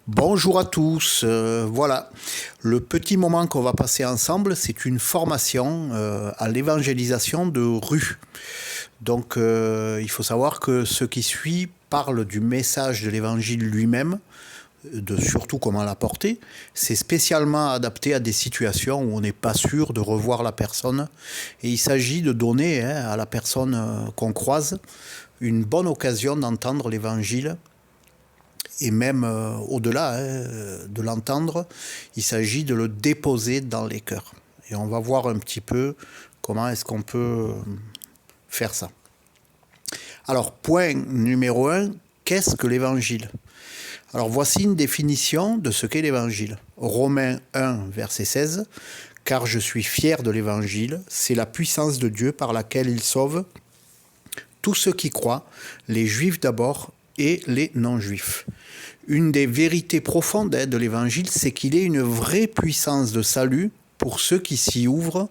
Bonjour à tous, voilà, le petit moment qu'on va passer ensemble, c'est une formation à l'évangélisation de rue. Donc il faut savoir que ce qui suit parle du message de l'évangile lui-même, de surtout comment l'apporter. C'est spécialement adapté à des situations où on n'est pas sûr de revoir la personne. Et il s'agit de donner à la personne qu'on croise une bonne occasion d'entendre l'évangile. Et même au-delà de l'entendre, il s'agit de le déposer dans les cœurs. Et on va voir un petit peu comment est-ce qu'on peut faire ça. Alors, point numéro 1, qu'est-ce que l'évangile ? Alors, voici une définition de ce qu'est l'évangile. Romains 1, verset 16, « Car je suis fier de l'évangile, c'est la puissance de Dieu par laquelle il sauve tous ceux qui croient, les juifs d'abord et les non-juifs. » Une des vérités profondes de l'évangile, c'est qu'il est une vraie puissance de salut pour ceux qui s'y ouvrent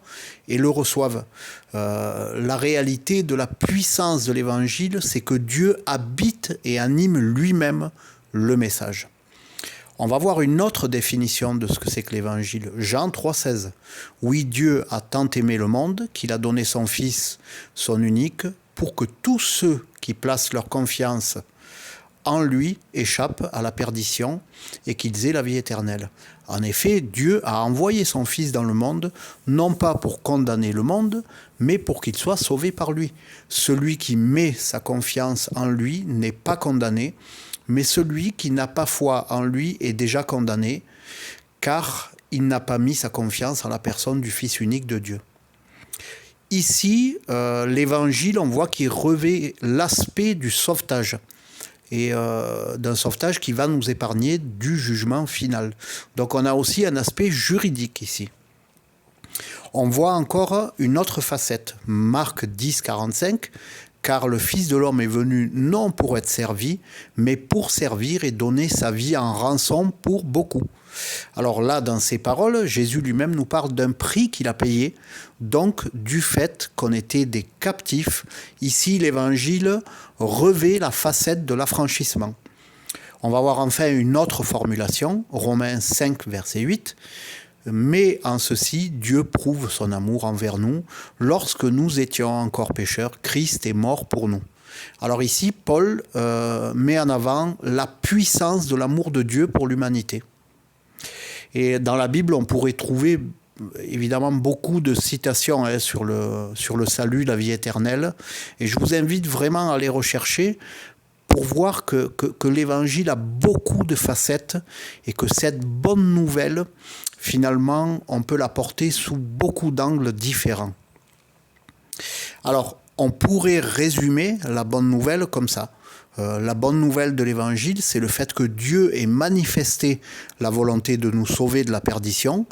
et le reçoivent. La réalité de la puissance de l'évangile, c'est que Dieu habite et anime lui-même le message. On va voir une autre définition de ce que c'est que l'évangile. Jean 3,16. « Oui, Dieu a tant aimé le monde qu'il a donné son Fils, son unique, pour que tous ceux qui placent leur confiance en lui échappent à la perdition et qu'ils aient la vie éternelle. » En effet, Dieu a envoyé son Fils dans le monde, non pas pour condamner le monde, mais pour qu'il soit sauvé par lui. Celui qui met sa confiance en lui n'est pas condamné, mais celui qui n'a pas foi en lui est déjà condamné, car il n'a pas mis sa confiance en la personne du Fils unique de Dieu. Ici, l'évangile, on voit qu'il revêt l'aspect du sauvetage, et d'un sauvetage qui va nous épargner du jugement final. Donc on a aussi un aspect juridique ici. On voit encore une autre facette, Marc 10, 45, « Car le Fils de l'homme est venu non pour être servi, mais pour servir et donner sa vie en rançon pour beaucoup. » Alors là, dans ces paroles, Jésus lui-même nous parle d'un prix qu'il a payé, donc du fait qu'on était des captifs. Ici, l'évangile revêt la facette de l'affranchissement. On va voir enfin une autre formulation, Romains 5, verset 8. « Mais en ceci, Dieu prouve son amour envers nous. Lorsque nous étions encore pécheurs, Christ est mort pour nous. » Alors ici, Paul met en avant la puissance de l'amour de Dieu pour l'humanité. Et dans la Bible, on pourrait trouver évidemment beaucoup de citations sur le salut, la vie éternelle. Et je vous invite vraiment à les rechercher pour voir que l'évangile a beaucoup de facettes et que cette bonne nouvelle, finalement, on peut la porter sous beaucoup d'angles différents. Alors, on pourrait résumer la bonne nouvelle comme ça. La bonne nouvelle de l'évangile, c'est le fait que Dieu ait manifesté la volonté de nous sauver de la perdition,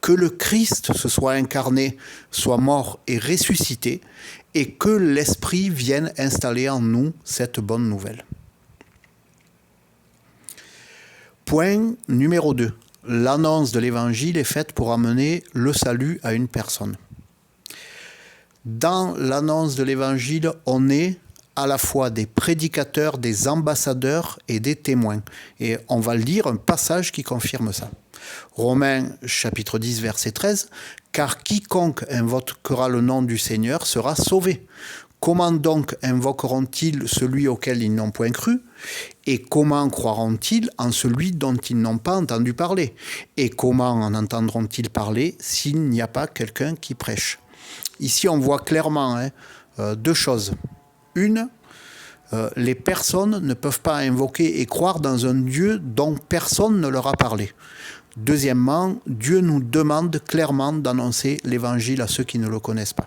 que le Christ se soit incarné, soit mort et ressuscité, et que l'Esprit vienne installer en nous cette bonne nouvelle. Point numéro 2. L'annonce de l'évangile est faite pour amener le salut à une personne. Dans l'annonce de l'évangile, on est à la fois des prédicateurs, des ambassadeurs et des témoins. Et on va lire un passage qui confirme ça. Romains chapitre 10, verset 13. « Car quiconque invoquera le nom du Seigneur sera sauvé. Comment donc invoqueront-ils celui auquel ils n'ont point cru ? Et comment croiront-ils en celui dont ils n'ont pas entendu parler ? Et comment en entendront-ils parler s'il n'y a pas quelqu'un qui prêche ?» Ici, on voit clairement deux choses. Une, les personnes ne peuvent pas invoquer et croire dans un Dieu dont personne ne leur a parlé. Deuxièmement, Dieu nous demande clairement d'annoncer l'évangile à ceux qui ne le connaissent pas.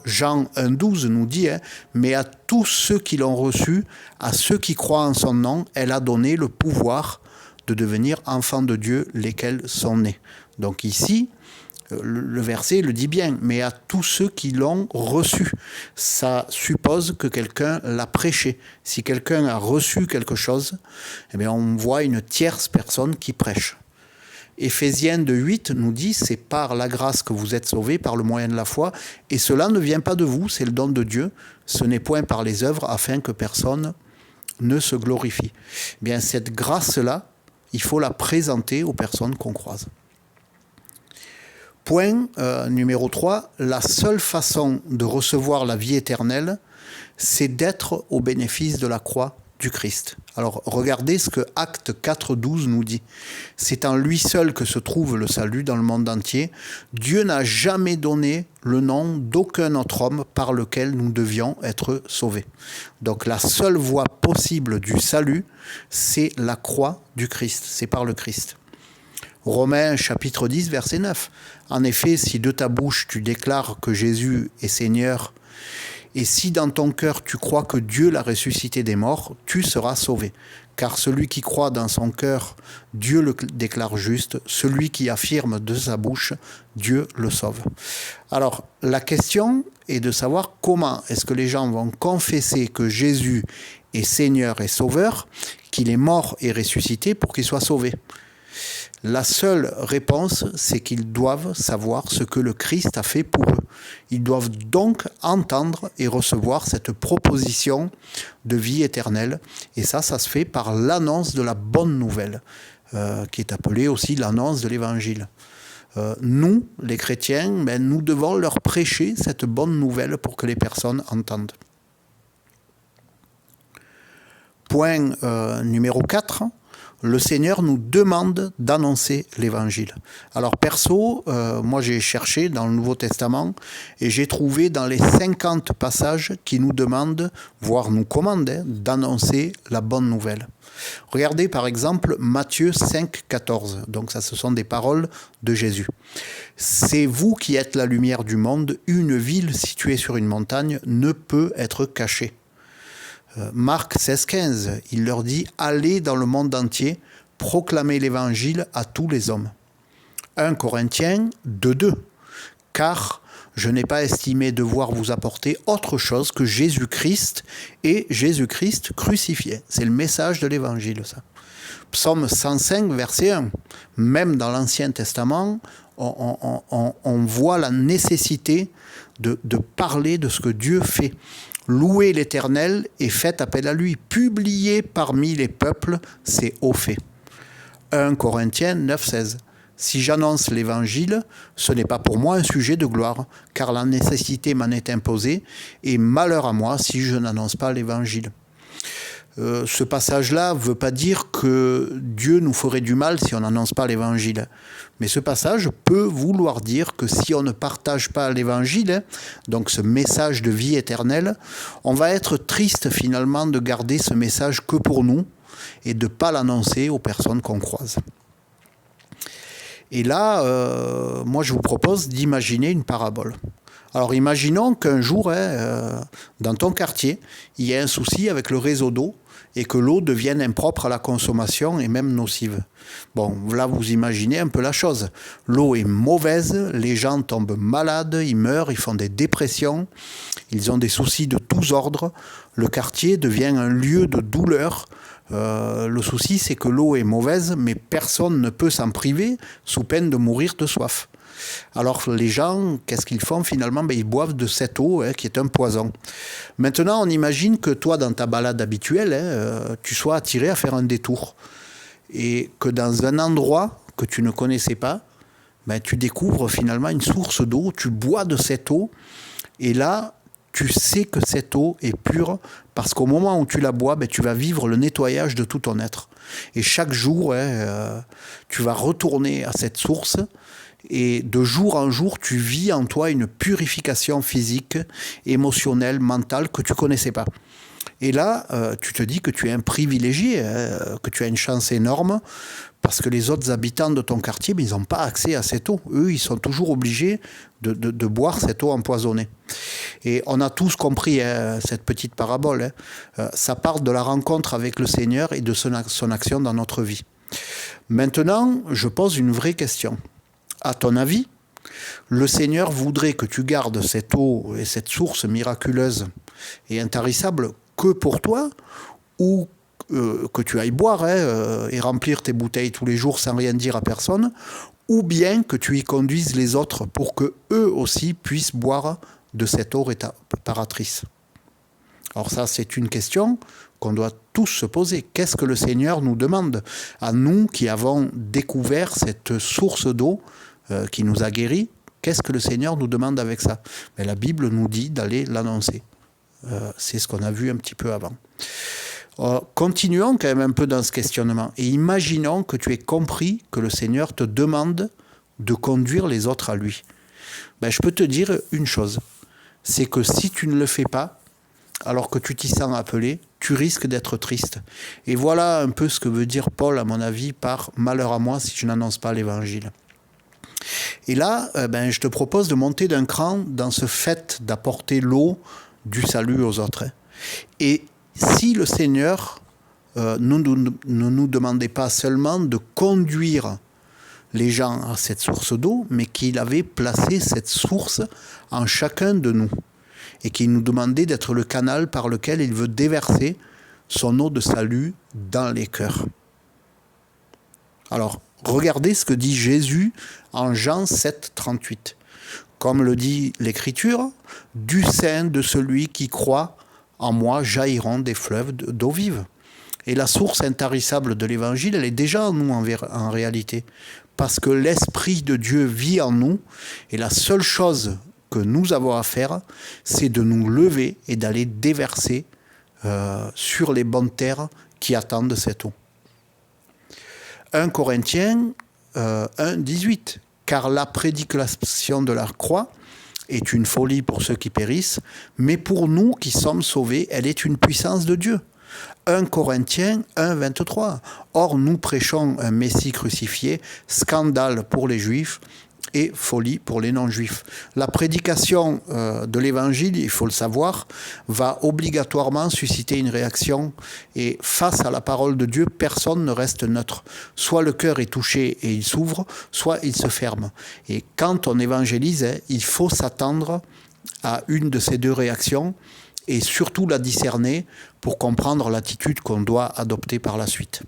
Jean 1,12 nous dit « Mais à tous ceux qui l'ont reçu, à ceux qui croient en son nom, elle a donné le pouvoir de devenir enfants de Dieu, lesquels sont nés. » Donc ici, le verset le dit bien, mais à tous ceux qui l'ont reçu. Ça suppose que quelqu'un l'a prêché. Si quelqu'un a reçu quelque chose, eh bien on voit une tierce personne qui prêche. Éphésiens 2,8 nous dit « C'est par la grâce que vous êtes sauvés, par le moyen de la foi, et cela ne vient pas de vous, c'est le don de Dieu. Ce n'est point par les œuvres, afin que personne ne se glorifie. » Bien, cette grâce-là, il faut la présenter aux personnes qu'on croise. Point numéro 3, la seule façon de recevoir la vie éternelle, c'est d'être au bénéfice de la croix du Christ. Alors regardez ce que Actes 4.12 nous dit. C'est en lui seul que se trouve le salut dans le monde entier. Dieu n'a jamais donné le nom d'aucun autre homme par lequel nous devions être sauvés. Donc la seule voie possible du salut, c'est la croix du Christ, c'est par le Christ. Romains chapitre 10, verset 9. En effet, si de ta bouche tu déclares que Jésus est Seigneur, et si dans ton cœur tu crois que Dieu l'a ressuscité des morts, tu seras sauvé. Car celui qui croit dans son cœur, Dieu le déclare juste. Celui qui affirme de sa bouche, Dieu le sauve. Alors, la question est de savoir comment est-ce que les gens vont confesser que Jésus est Seigneur et Sauveur, qu'il est mort et ressuscité pour qu'il soit sauvé. La seule réponse, c'est qu'ils doivent savoir ce que le Christ a fait pour eux. Ils doivent donc entendre et recevoir cette proposition de vie éternelle. Et ça se fait par l'annonce de la bonne nouvelle, qui est appelée aussi l'annonce de l'Évangile. Nous, les chrétiens, nous devons leur prêcher cette bonne nouvelle pour que les personnes entendent. Point numéro 4. Le Seigneur nous demande d'annoncer l'Évangile. Alors perso, moi j'ai cherché dans le Nouveau Testament et j'ai trouvé dans les 50 passages qui nous demandent, voire nous commandent, d'annoncer la bonne nouvelle. Regardez par exemple Matthieu 5, 14. Donc ça, ce sont des paroles de Jésus. C'est vous qui êtes la lumière du monde. Une ville située sur une montagne ne peut être cachée. Marc 16, 15, il leur dit « Allez dans le monde entier, proclamez l'évangile à tous les hommes. » 1 Corinthiens 2, 2, « Car je n'ai pas estimé devoir vous apporter autre chose que Jésus-Christ et Jésus-Christ crucifié. » C'est le message de l'évangile, ça. Psaume 105, verset 1. Même dans l'Ancien Testament, on voit la nécessité de parler de ce que Dieu fait. Louez l'Éternel et faites appel à lui. Publiez parmi les peuples ses hauts faits. 1 Corinthiens 9, 16. Si j'annonce l'Évangile, ce n'est pas pour moi un sujet de gloire, car la nécessité m'en est imposée, et malheur à moi si je n'annonce pas l'Évangile. Ce passage-là ne veut pas dire que Dieu nous ferait du mal si on n'annonce pas l'Évangile. Mais ce passage peut vouloir dire que si on ne partage pas l'Évangile, donc ce message de vie éternelle, on va être triste finalement de garder ce message que pour nous et de ne pas l'annoncer aux personnes qu'on croise. Et là, moi je vous propose d'imaginer une parabole. Alors imaginons qu'un jour, dans ton quartier, il y a un souci avec le réseau d'eau et que l'eau devienne impropre à la consommation et même nocive. Bon, là vous imaginez un peu la chose. L'eau est mauvaise, les gens tombent malades, ils meurent, ils font des dépressions, ils ont des soucis de tous ordres. Le quartier devient un lieu de douleur. Le souci, c'est que l'eau est mauvaise, mais personne ne peut s'en priver sous peine de mourir de soif. Alors les gens, qu'est-ce qu'ils font finalement? Ils boivent de cette eau qui est un poison. Maintenant, on imagine que toi, dans ta balade habituelle, tu sois attiré à faire un détour. Et que dans un endroit que tu ne connaissais pas, tu découvres finalement une source d'eau, tu bois de cette eau, et là, tu sais que cette eau est pure parce qu'au moment où tu la bois, tu vas vivre le nettoyage de tout ton être. Et chaque jour, tu vas retourner à cette source et de jour en jour, tu vis en toi une purification physique, émotionnelle, mentale que tu ne connaissais pas. Et là, tu te dis que tu es un privilégié, que tu as une chance énorme parce que les autres habitants de ton quartier, ils n'ont pas accès à cette eau. Eux, ils sont toujours obligés de boire cette eau empoisonnée. Et on a tous compris cette petite parabole. Ça part de la rencontre avec le Seigneur et de son action dans notre vie. Maintenant, je pose une vraie question. À ton avis, le Seigneur voudrait que tu gardes cette eau et cette source miraculeuse et intarissable que pour toi, ou que tu ailles boire et remplir tes bouteilles tous les jours sans rien dire à personne, ou bien que tu y conduises les autres pour que eux aussi puissent boire de cette eau réparatrice. Alors ça, c'est une question qu'on doit tous se poser. Qu'est-ce que le Seigneur nous demande? À nous qui avons découvert cette source d'eau qui nous a guéris, qu'est-ce que le Seigneur nous demande avec ça? Mais la Bible nous dit d'aller l'annoncer. C'est ce qu'on a vu un petit peu avant. Continuons quand même un peu dans ce questionnement et imaginons que tu aies compris que le Seigneur te demande de conduire les autres à lui. Je peux te dire une chose, c'est que si tu ne le fais pas, alors que tu t'y sens appelé, tu risques d'être triste. Et voilà un peu ce que veut dire Paul, à mon avis, par « malheur à moi si je n'annonce pas l'évangile ». Et là, je te propose de monter d'un cran dans ce fait d'apporter l'eau du salut aux autres. Et si le Seigneur ne nous demandait pas seulement de conduire les gens à cette source d'eau, mais qu'il avait placé cette source en chacun de nous et qu'il nous demandait d'être le canal par lequel il veut déverser son eau de salut dans les cœurs. Alors, regardez ce que dit Jésus en Jean 7, 38. Comme le dit l'Écriture, « Du sein de celui qui croit en moi jailliront des fleuves d'eau vive ». Et la source intarissable de l'Évangile, elle est déjà en nous en réalité. Parce que l'Esprit de Dieu vit en nous. Et la seule chose que nous avons à faire, c'est de nous lever et d'aller déverser sur les bonnes terres qui attendent cette eau. 1 Corinthiens 1, 18. Car la prédication de la croix est une folie pour ceux qui périssent, mais pour nous qui sommes sauvés, elle est une puissance de Dieu. 1 Corinthiens 1, 23. Or, nous prêchons un Messie crucifié, scandale pour les Juifs et folie pour les non-Juifs. La prédication de l'Évangile, il faut le savoir, va obligatoirement susciter une réaction. Et face à la parole de Dieu, personne ne reste neutre. Soit le cœur est touché et il s'ouvre, soit il se ferme. Et quand on évangélise, il faut s'attendre à une de ces deux réactions et surtout la discerner pour comprendre l'attitude qu'on doit adopter par la suite.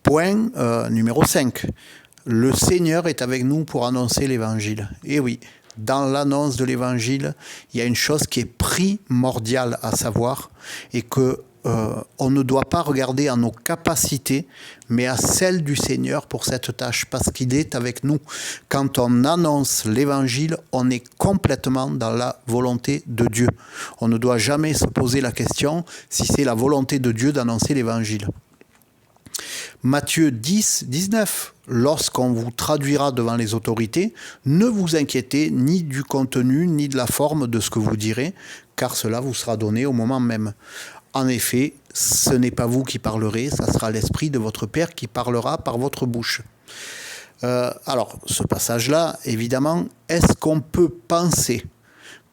Point numéro 5. Le Seigneur est avec nous pour annoncer l'Évangile. Et oui, dans l'annonce de l'Évangile, il y a une chose qui est primordiale à savoir et que on ne doit pas regarder à nos capacités, mais à celles du Seigneur pour cette tâche, parce qu'il est avec nous. Quand on annonce l'Évangile, on est complètement dans la volonté de Dieu. On ne doit jamais se poser la question si c'est la volonté de Dieu d'annoncer l'Évangile. Matthieu 10, 19. Lorsqu'on vous traduira devant les autorités, ne vous inquiétez ni du contenu ni de la forme de ce que vous direz, car cela vous sera donné au moment même. En effet, ce n'est pas vous qui parlerez, ça sera l'Esprit de votre Père qui parlera par votre bouche. Alors, ce passage-là, évidemment, est-ce qu'on peut penser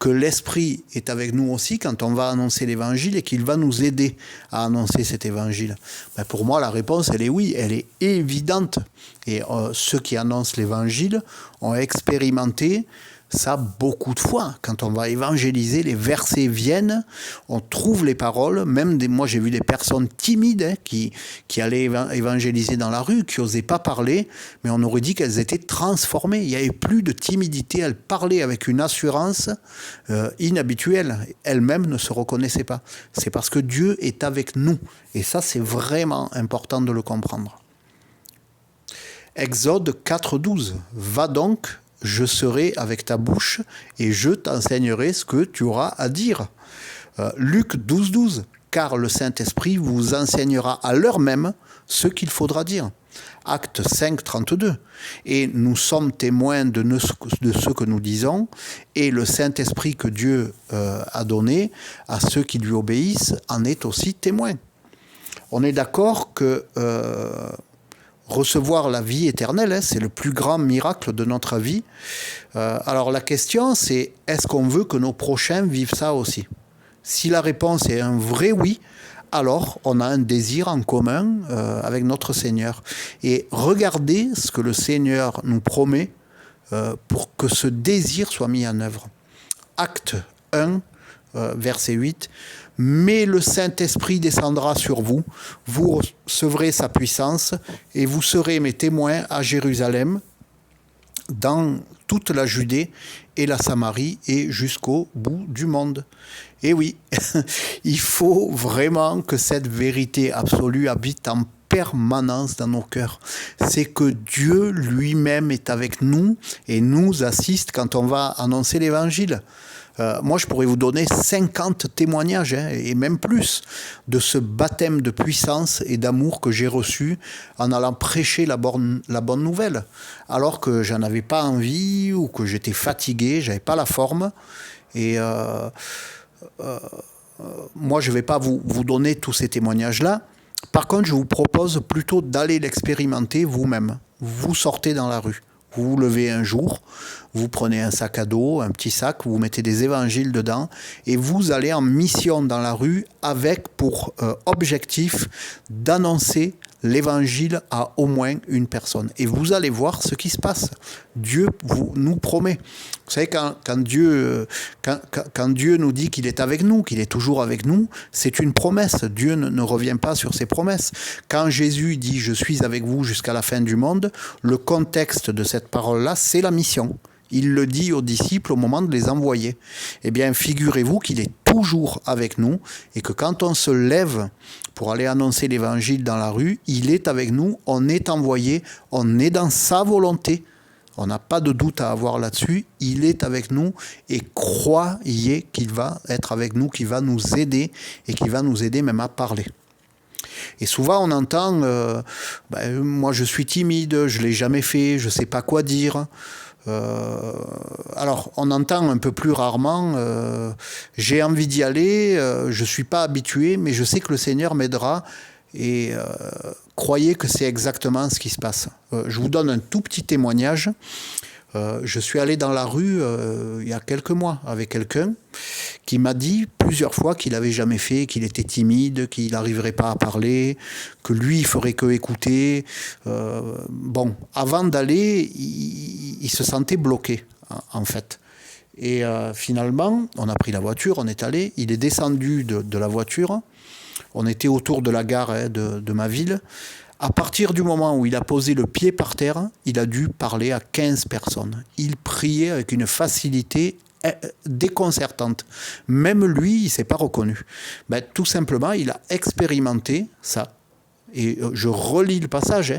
que l'Esprit est avec nous aussi quand on va annoncer l'Évangile et qu'il va nous aider à annoncer cet Évangile? Pour moi, la réponse, elle est oui, elle est évidente. Et ceux qui annoncent l'Évangile ont expérimenté ça beaucoup de fois. Quand on va évangéliser, les versets viennent, on trouve les paroles, moi j'ai vu des personnes timides qui allaient évangéliser dans la rue, qui n'osaient pas parler, mais on aurait dit qu'elles étaient transformées. Il n'y avait plus de timidité, elles parlaient avec une assurance inhabituelle. Elles-mêmes ne se reconnaissaient pas. C'est parce que Dieu est avec nous. Et ça, c'est vraiment important de le comprendre. Exode 4, 12. Va donc, je serai avec ta bouche et je t'enseignerai ce que tu auras à dire. Luc 12, 12. Car le Saint-Esprit vous enseignera à l'heure même ce qu'il faudra dire. Acte 5, 32. Et nous sommes témoins de ce que nous disons, et le Saint-Esprit que Dieu a donné à ceux qui lui obéissent en est aussi témoin. On est d'accord que recevoir la vie éternelle, c'est le plus grand miracle de notre vie. Alors la question, c'est est-ce qu'on veut que nos prochains vivent ça aussi? Si la réponse est un vrai oui, alors on a un désir en commun avec notre Seigneur. Et regardez ce que le Seigneur nous promet pour que ce désir soit mis en œuvre. Acte 1, verset 8. Mais le Saint-Esprit descendra sur vous, vous recevrez sa puissance et vous serez mes témoins à Jérusalem, dans toute la Judée et la Samarie et jusqu'au bout du monde. Et oui, il faut vraiment que cette vérité absolue habite en permanence dans nos cœurs. C'est que Dieu lui-même est avec nous et nous assiste quand on va annoncer l'évangile. Moi, je pourrais vous donner 50 témoignages, et même plus, de ce baptême de puissance et d'amour que j'ai reçu en allant prêcher la bonne nouvelle, alors que j'en avais pas envie ou que j'étais fatigué, j'avais pas la forme. Et moi, je ne vais pas vous donner tous ces témoignages-là. Par contre, je vous propose plutôt d'aller l'expérimenter vous-même. Vous sortez dans la rue. Vous vous levez un jour, vous prenez un sac à dos, un petit sac, vous mettez des évangiles dedans et vous allez en mission dans la rue avec pour objectif d'annoncer l'évangile à au moins une personne. Et vous allez voir ce qui se passe. Dieu nous promet. Vous savez, quand Dieu nous dit qu'il est avec nous, qu'il est toujours avec nous, c'est une promesse. Dieu ne revient pas sur ses promesses. Quand Jésus dit « Je suis avec vous jusqu'à la fin du monde », le contexte de cette parole-là, c'est la mission. Il le dit aux disciples au moment de les envoyer. Eh bien, figurez-vous qu'il est toujours avec nous et que quand on se lève pour aller annoncer l'évangile dans la rue, il est avec nous, on est envoyé, on est dans sa volonté. On n'a pas de doute à avoir là-dessus. Il est avec nous et croyez qu'il va être avec nous, qu'il va nous aider et qu'il va nous aider même à parler. Et souvent on entend moi je suis timide, je ne l'ai jamais fait, je ne sais pas quoi dire. Alors on entend un peu plus rarement j'ai envie d'y aller, je ne suis pas habitué, mais je sais que le Seigneur m'aidera. Et croyez que c'est exactement ce qui se passe. Je vous donne un tout petit témoignage. Je suis allé dans la rue il y a quelques mois avec quelqu'un qui m'a dit plusieurs fois qu'il n'avait jamais fait, qu'il était timide, qu'il n'arriverait pas à parler, que lui il ferait que écouter. Bon, avant d'aller, il se sentait bloqué en fait. Et finalement, on a pris la voiture, on est allé, il est descendu de la voiture. On était autour de la gare de ma ville. À partir du moment où il a posé le pied par terre, il a dû parler à 15 personnes. Il priait avec une facilité déconcertante. Même lui, il ne s'est pas reconnu. Tout simplement, il a expérimenté ça. Et je relis le passage,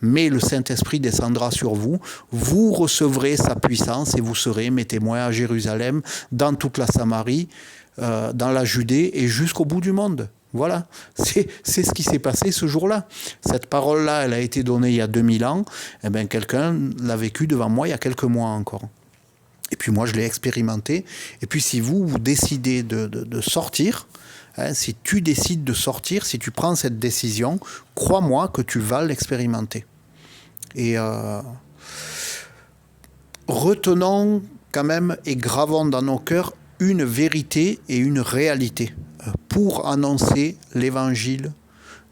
mais le Saint-Esprit descendra sur vous, vous recevrez sa puissance et vous serez mes témoins à Jérusalem, dans toute la Samarie, dans la Judée et jusqu'au bout du monde. Voilà, c'est ce qui s'est passé ce jour-là. Cette parole-là, elle a été donnée il y a 2000 ans. Eh bien, quelqu'un l'a vécue devant moi il y a quelques mois encore. Et puis moi, je l'ai expérimenté. Et puis si vous décidez de sortir, si tu décides de sortir, si tu prends cette décision, crois-moi que tu vas l'expérimenter. Et retenons quand même et gravons dans nos cœurs une vérité et une réalité. Pour annoncer l'évangile,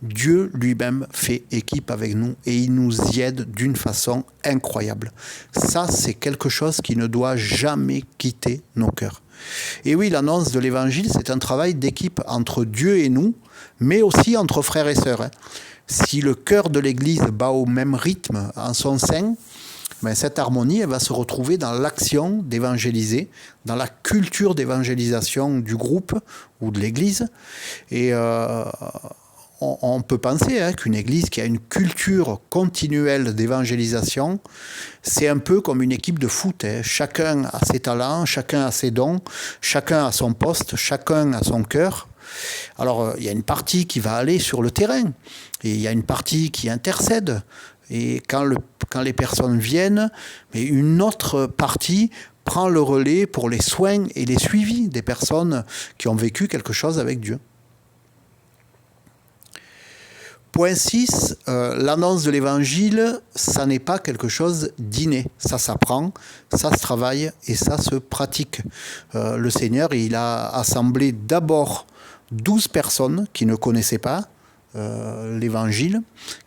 Dieu lui-même fait équipe avec nous et il nous y aide d'une façon incroyable. Ça, c'est quelque chose qui ne doit jamais quitter nos cœurs. Et oui, l'annonce de l'évangile, c'est un travail d'équipe entre Dieu et nous, mais aussi entre frères et sœurs. Si le cœur de l'Église bat au même rythme en son sein, cette harmonie, elle va se retrouver dans l'action d'évangéliser, dans la culture d'évangélisation du groupe ou de l'Église. Et on peut penser qu'une Église qui a une culture continuelle d'évangélisation, c'est un peu comme une équipe de foot. Chacun a ses talents, chacun a ses dons, chacun a son poste, chacun a son cœur. Alors, il y a une partie qui va aller sur le terrain et il y a une partie qui intercède. Et quand les personnes viennent, mais une autre partie prend le relais pour les soins et les suivis des personnes qui ont vécu quelque chose avec Dieu. Point 6, l'annonce de l'évangile, ça n'est pas quelque chose d'inné. Ça s'apprend, ça se travaille et ça se pratique. Le Seigneur, il a assemblé d'abord 12 personnes qui ne connaissaient pas l'évangile,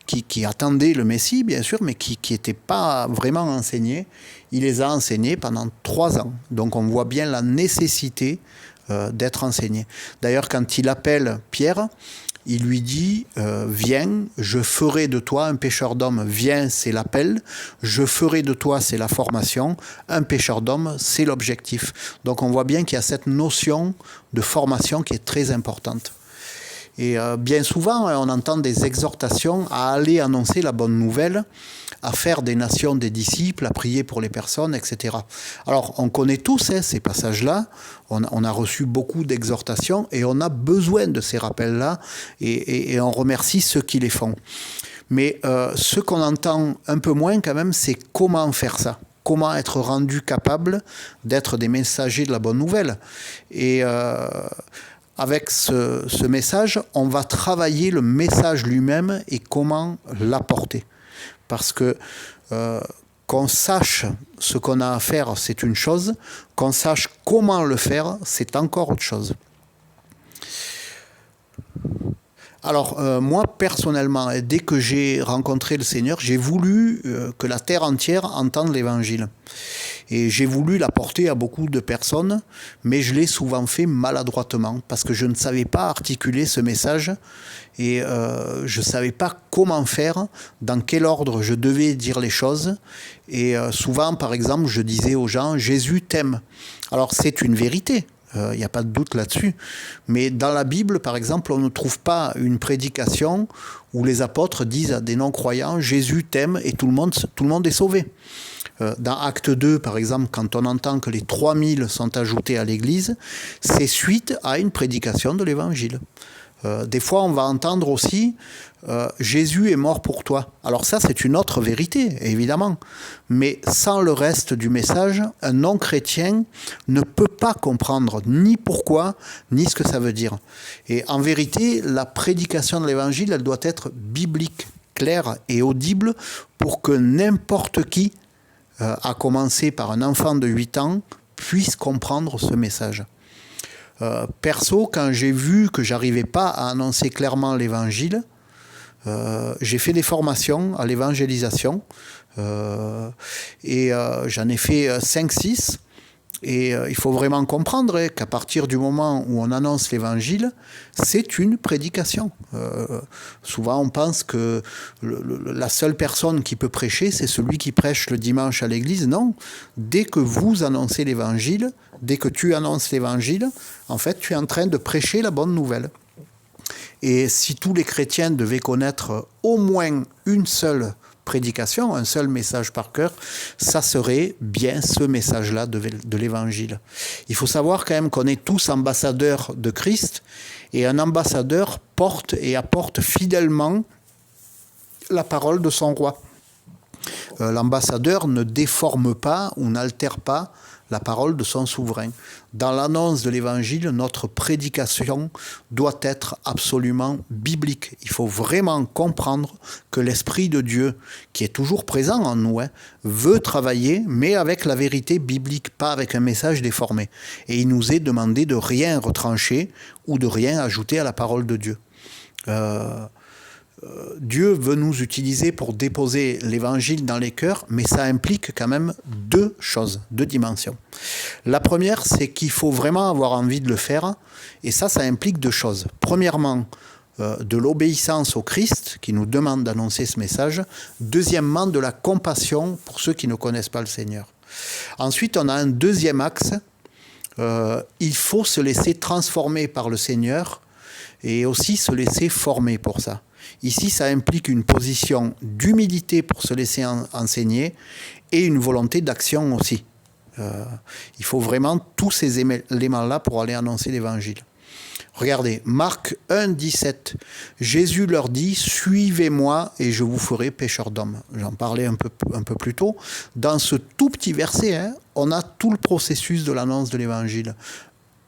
qui attendaient le Messie, bien sûr, mais qui n'étaient pas vraiment enseignés. Il les a enseignés pendant 3 ans. Donc on voit bien la nécessité d'être enseigné. D'ailleurs, quand il appelle Pierre, il lui dit viens, je ferai de toi un pêcheur d'hommes. Viens, c'est l'appel. Je ferai de toi, c'est la formation. Un pêcheur d'hommes, c'est l'objectif. Donc on voit bien qu'il y a cette notion de formation qui est très importante. Et bien souvent, on entend des exhortations à aller annoncer la bonne nouvelle, à faire des nations des disciples, à prier pour les personnes, etc. Alors, on connaît tous ces passages-là, on a reçu beaucoup d'exhortations et on a besoin de ces rappels-là et on remercie ceux qui les font. Mais ce qu'on entend un peu moins quand même, c'est comment faire ça. Comment être rendu capable d'être des messagers de la bonne nouvelle. Et avec ce message, on va travailler le message lui-même et comment l'apporter. Parce que qu'on sache ce qu'on a à faire, c'est une chose. Qu'on sache comment le faire, c'est encore autre chose. Alors, moi, personnellement, dès que j'ai rencontré le Seigneur, j'ai voulu que la terre entière entende l'Évangile. Et j'ai voulu l'apporter à beaucoup de personnes, mais je l'ai souvent fait maladroitement, parce que je ne savais pas articuler ce message, et je ne savais pas comment faire, dans quel ordre je devais dire les choses. Et souvent, par exemple, je disais aux gens « Jésus t'aime ». Alors, c'est une vérité. Il n'y a pas de doute là-dessus. Mais dans la Bible, par exemple, on ne trouve pas une prédication où les apôtres disent à des non-croyants « Jésus t'aime » et tout le monde est sauvé. Dans Acte 2, par exemple, quand on entend que les 3000 sont ajoutés à l'Église, c'est suite à une prédication de l'Évangile. Des fois, on va entendre aussi Jésus est mort pour toi. Alors ça, c'est une autre vérité, évidemment. Mais sans le reste du message, un non-chrétien ne peut pas comprendre ni pourquoi, ni ce que ça veut dire. Et en vérité, la prédication de l'Évangile, elle doit être biblique, claire et audible pour que n'importe qui, à commencer par un enfant de 8 ans, puisse comprendre ce message. Perso, quand j'ai vu que j'arrivais pas à annoncer clairement l'évangile, j'ai fait des formations à l'évangélisation et j'en ai fait 5-6 et il faut vraiment comprendre qu'à partir du moment où on annonce l'évangile, c'est une prédication. Souvent on pense que la seule personne qui peut prêcher, c'est celui qui prêche le dimanche à l'église. Non, dès que vous annoncez l'évangile, dès que tu annonces l'évangile, en fait tu es en train de prêcher la bonne nouvelle. Et si tous les chrétiens devaient connaître au moins une seule prédication, un seul message par cœur, ça serait bien ce message-là de l'Évangile. Il faut savoir quand même qu'on est tous ambassadeurs de Christ, et un ambassadeur porte et apporte fidèlement la parole de son roi. L'ambassadeur ne déforme pas ou n'altère pas la parole de son souverain. Dans l'annonce de l'Évangile, notre prédication doit être absolument biblique. Il faut vraiment comprendre que l'Esprit de Dieu, qui est toujours présent en nous, veut travailler, mais avec la vérité biblique, pas avec un message déformé. Et il nous est demandé de rien retrancher ou de rien ajouter à la parole de Dieu. Dieu veut nous utiliser pour déposer l'évangile dans les cœurs, mais ça implique quand même deux choses, deux dimensions. La première, c'est qu'il faut vraiment avoir envie de le faire, et ça implique deux choses. Premièrement, de l'obéissance au Christ, qui nous demande d'annoncer ce message. Deuxièmement, de la compassion pour ceux qui ne connaissent pas le Seigneur. Ensuite, on a un deuxième axe. Il faut se laisser transformer par le Seigneur, et aussi se laisser former pour ça. Ici, ça implique une position d'humilité pour se laisser enseigner et une volonté d'action aussi. Il faut vraiment tous ces éléments-là pour aller annoncer l'Évangile. Regardez, Marc 1, 17. Jésus leur dit « Suivez-moi et je vous ferai pécheurs d'hommes ». J'en parlais un peu plus tôt. Dans ce tout petit verset, on a tout le processus de l'annonce de l'Évangile.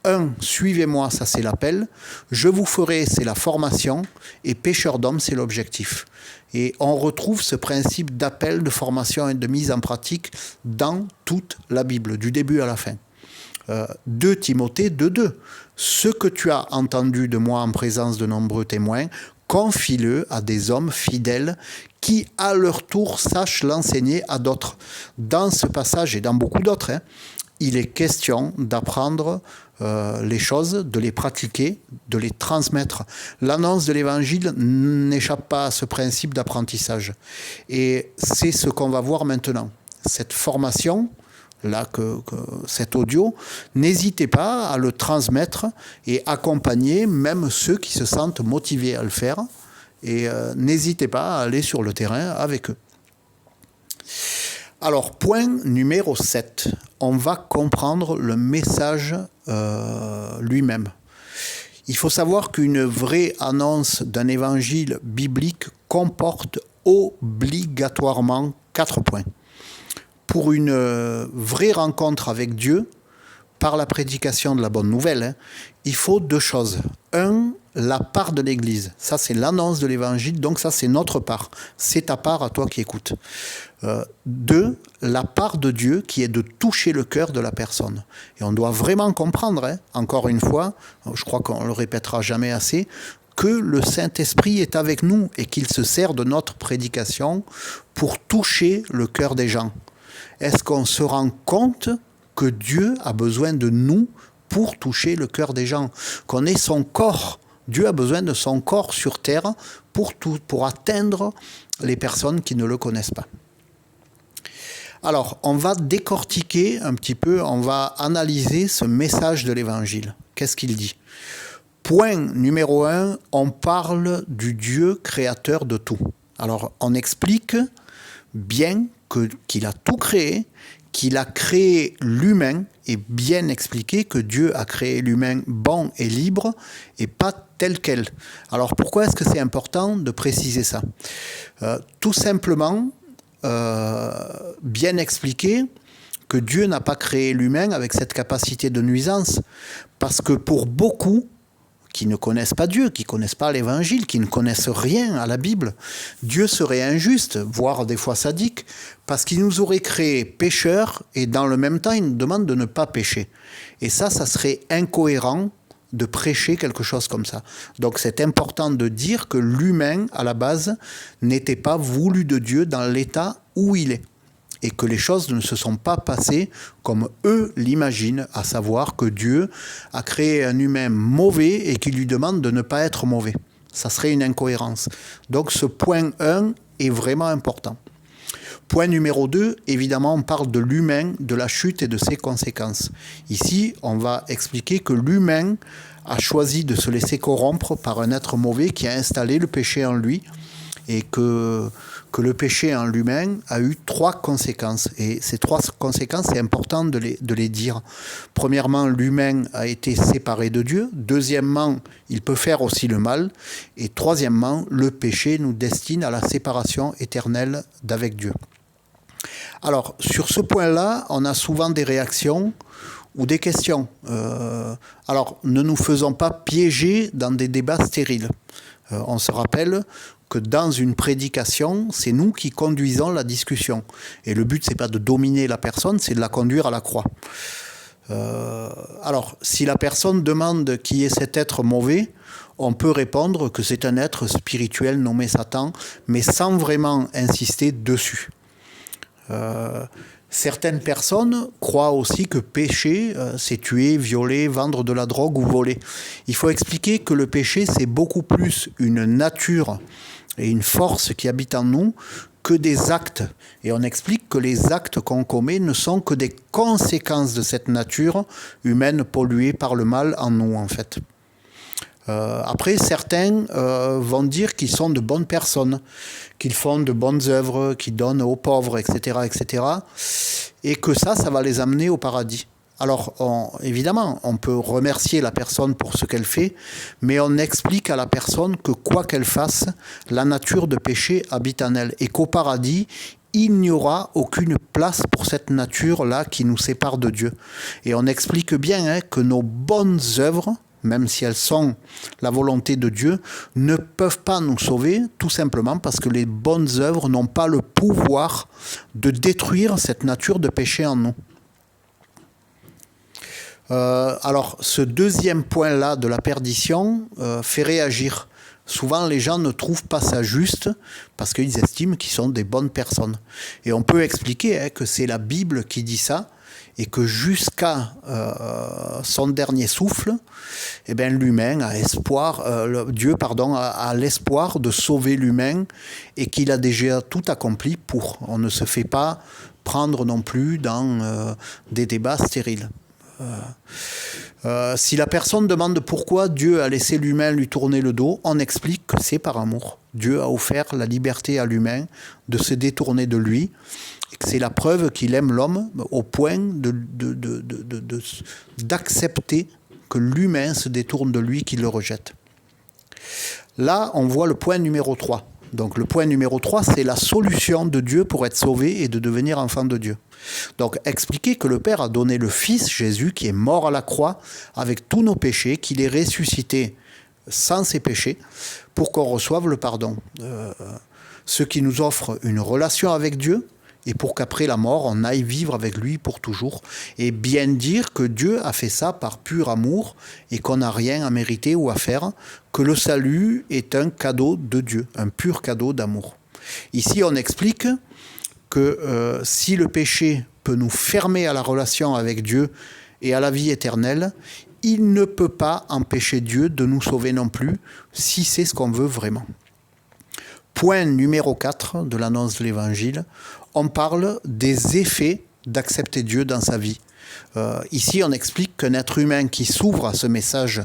1, suivez-moi, ça c'est l'appel. Je vous ferai, c'est la formation. Et pécheur d'hommes, c'est l'objectif. Et on retrouve ce principe d'appel, de formation et de mise en pratique dans toute la Bible, du début à la fin. 2 Timothée 2,2. Ce que tu as entendu de moi en présence de nombreux témoins, confie-le à des hommes fidèles qui, à leur tour, sachent l'enseigner à d'autres. Dans ce passage et dans beaucoup d'autres, il est question d'apprendre les choses, de les pratiquer, de les transmettre. L'annonce de l'évangile n'échappe pas à ce principe d'apprentissage. Et c'est ce qu'on va voir maintenant. Cette formation, là, cet audio, n'hésitez pas à le transmettre et accompagner même ceux qui se sentent motivés à le faire. Et n'hésitez pas à aller sur le terrain avec eux. Alors, point numéro 7, on va comprendre le message lui-même. Il faut savoir qu'une vraie annonce d'un évangile biblique comporte obligatoirement 4 points. Pour une vraie rencontre avec Dieu, par la prédication de la bonne nouvelle, il faut 2 choses. 1, la part de l'Église. Ça, c'est l'annonce de l'Évangile, donc ça, c'est notre part. C'est ta part à toi qui écoutes. 2, la part de Dieu qui est de toucher le cœur de la personne. Et on doit vraiment comprendre, encore une fois, je crois qu'on le répétera jamais assez, que le Saint-Esprit est avec nous et qu'il se sert de notre prédication pour toucher le cœur des gens. Est-ce qu'on se rend compte que Dieu a besoin de nous pour toucher le cœur des gens, qu'on est son corps? Dieu a besoin de son corps sur terre pour atteindre les personnes qui ne le connaissent pas. Alors, on va décortiquer un petit peu, on va analyser ce message de l'Évangile. Qu'est-ce qu'il dit? Point numéro 1, on parle du Dieu créateur de tout. Alors, on explique bien qu'il a tout créé, qu'il a créé l'humain, et bien expliqué que Dieu a créé l'humain bon et libre et pas tel quel. Alors pourquoi est-ce que c'est important de préciser ça? Tout simplement, bien expliquer que Dieu n'a pas créé l'humain avec cette capacité de nuisance, parce que pour beaucoup qui ne connaissent pas Dieu, qui ne connaissent pas l'Évangile, qui ne connaissent rien à la Bible, Dieu serait injuste, voire des fois sadique, parce qu'il nous aurait créés pécheurs et dans le même temps, il nous demande de ne pas pécher. Et ça serait incohérent de prêcher quelque chose comme ça. Donc c'est important de dire que l'humain, à la base, n'était pas voulu de Dieu dans l'état où il est. Et que les choses ne se sont pas passées comme eux l'imaginent, à savoir que Dieu a créé un humain mauvais et qu'il lui demande de ne pas être mauvais. Ça serait une incohérence. Donc ce point 1 est vraiment important. Point numéro 2, évidemment, on parle de l'humain, de la chute et de ses conséquences. Ici, on va expliquer que l'humain a choisi de se laisser corrompre par un être mauvais qui a installé le péché en lui, et que le péché en lui-même a eu 3 conséquences. Et ces 3 conséquences, c'est important de les dire. Premièrement, l'humain a été séparé de Dieu. Deuxièmement, il peut faire aussi le mal. Et troisièmement, le péché nous destine à la séparation éternelle d'avec Dieu. Alors, sur ce point-là, on a souvent des réactions ou des questions. Alors, ne nous faisons pas piéger dans des débats stériles. On se rappelle que dans une prédication, c'est nous qui conduisons la discussion. Et le but, c'est pas de dominer la personne, c'est de la conduire à la croix. Alors, si la personne demande qui est cet être mauvais, on peut répondre que c'est un être spirituel nommé Satan, mais sans vraiment insister dessus. Certaines personnes croient aussi que péché, c'est tuer, violer, vendre de la drogue ou voler. Il faut expliquer que le péché, c'est beaucoup plus une nature et une force qui habite en nous que des actes. Et on explique que les actes qu'on commet ne sont que des conséquences de cette nature humaine polluée par le mal en nous, en fait. Après, certains vont dire qu'ils sont de bonnes personnes, qu'ils font de bonnes œuvres, qu'ils donnent aux pauvres, etc., etc., et que ça va les amener au paradis. Alors, évidemment, on peut remercier la personne pour ce qu'elle fait, mais on explique à la personne que quoi qu'elle fasse, la nature de péché habite en elle, et qu'au paradis, il n'y aura aucune place pour cette nature-là qui nous sépare de Dieu. Et on explique bien que nos bonnes œuvres, même si elles sont la volonté de Dieu, ne peuvent pas nous sauver, tout simplement parce que les bonnes œuvres n'ont pas le pouvoir de détruire cette nature de péché en nous. Alors, ce deuxième point-là de la perdition fait réagir. Souvent, les gens ne trouvent pas ça juste parce qu'ils estiment qu'ils sont des bonnes personnes. Et on peut expliquer que c'est la Bible qui dit ça et que jusqu'à son dernier souffle, eh bien, l'humain a espoir, Dieu a l'espoir de sauver l'humain et qu'il a déjà tout accompli pour. On ne se fait pas prendre non plus dans des débats stériles. Si la personne demande pourquoi Dieu a laissé l'humain lui tourner le dos, on explique que c'est par amour. Dieu a offert la liberté à l'humain de se détourner de lui. Et que c'est la preuve qu'il aime l'homme au point d'accepter que l'humain se détourne de lui, qu'il le rejette. Là, on voit le point numéro 3. Donc le point numéro 3, c'est la solution de Dieu pour être sauvé et de devenir enfant de Dieu. Donc expliquer que le Père a donné le Fils, Jésus, qui est mort à la croix avec tous nos péchés, qu'il est ressuscité sans ses péchés, pour qu'on reçoive le pardon. Ce qui nous offre une relation avec Dieu, et pour qu'après la mort, on aille vivre avec lui pour toujours. Et bien dire que Dieu a fait ça par pur amour et qu'on n'a rien à mériter ou à faire, que le salut est un cadeau de Dieu, un pur cadeau d'amour. Ici, on explique que si le péché peut nous fermer à la relation avec Dieu et à la vie éternelle, il ne peut pas empêcher Dieu de nous sauver non plus, si c'est ce qu'on veut vraiment. Point numéro 4 de l'annonce de l'Évangile, on parle des effets d'accepter Dieu dans sa vie. Ici, on explique qu'un être humain qui s'ouvre à ce message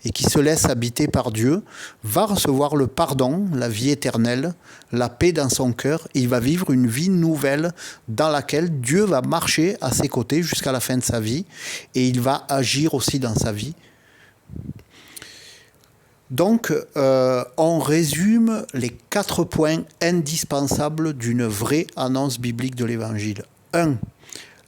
et qui se laisse habiter par Dieu va recevoir le pardon, la vie éternelle, la paix dans son cœur. Il va vivre une vie nouvelle dans laquelle Dieu va marcher à ses côtés jusqu'à la fin de sa vie et il va agir aussi dans sa vie. Donc, on résume les 4 points indispensables d'une vraie annonce biblique de l'Évangile. 1.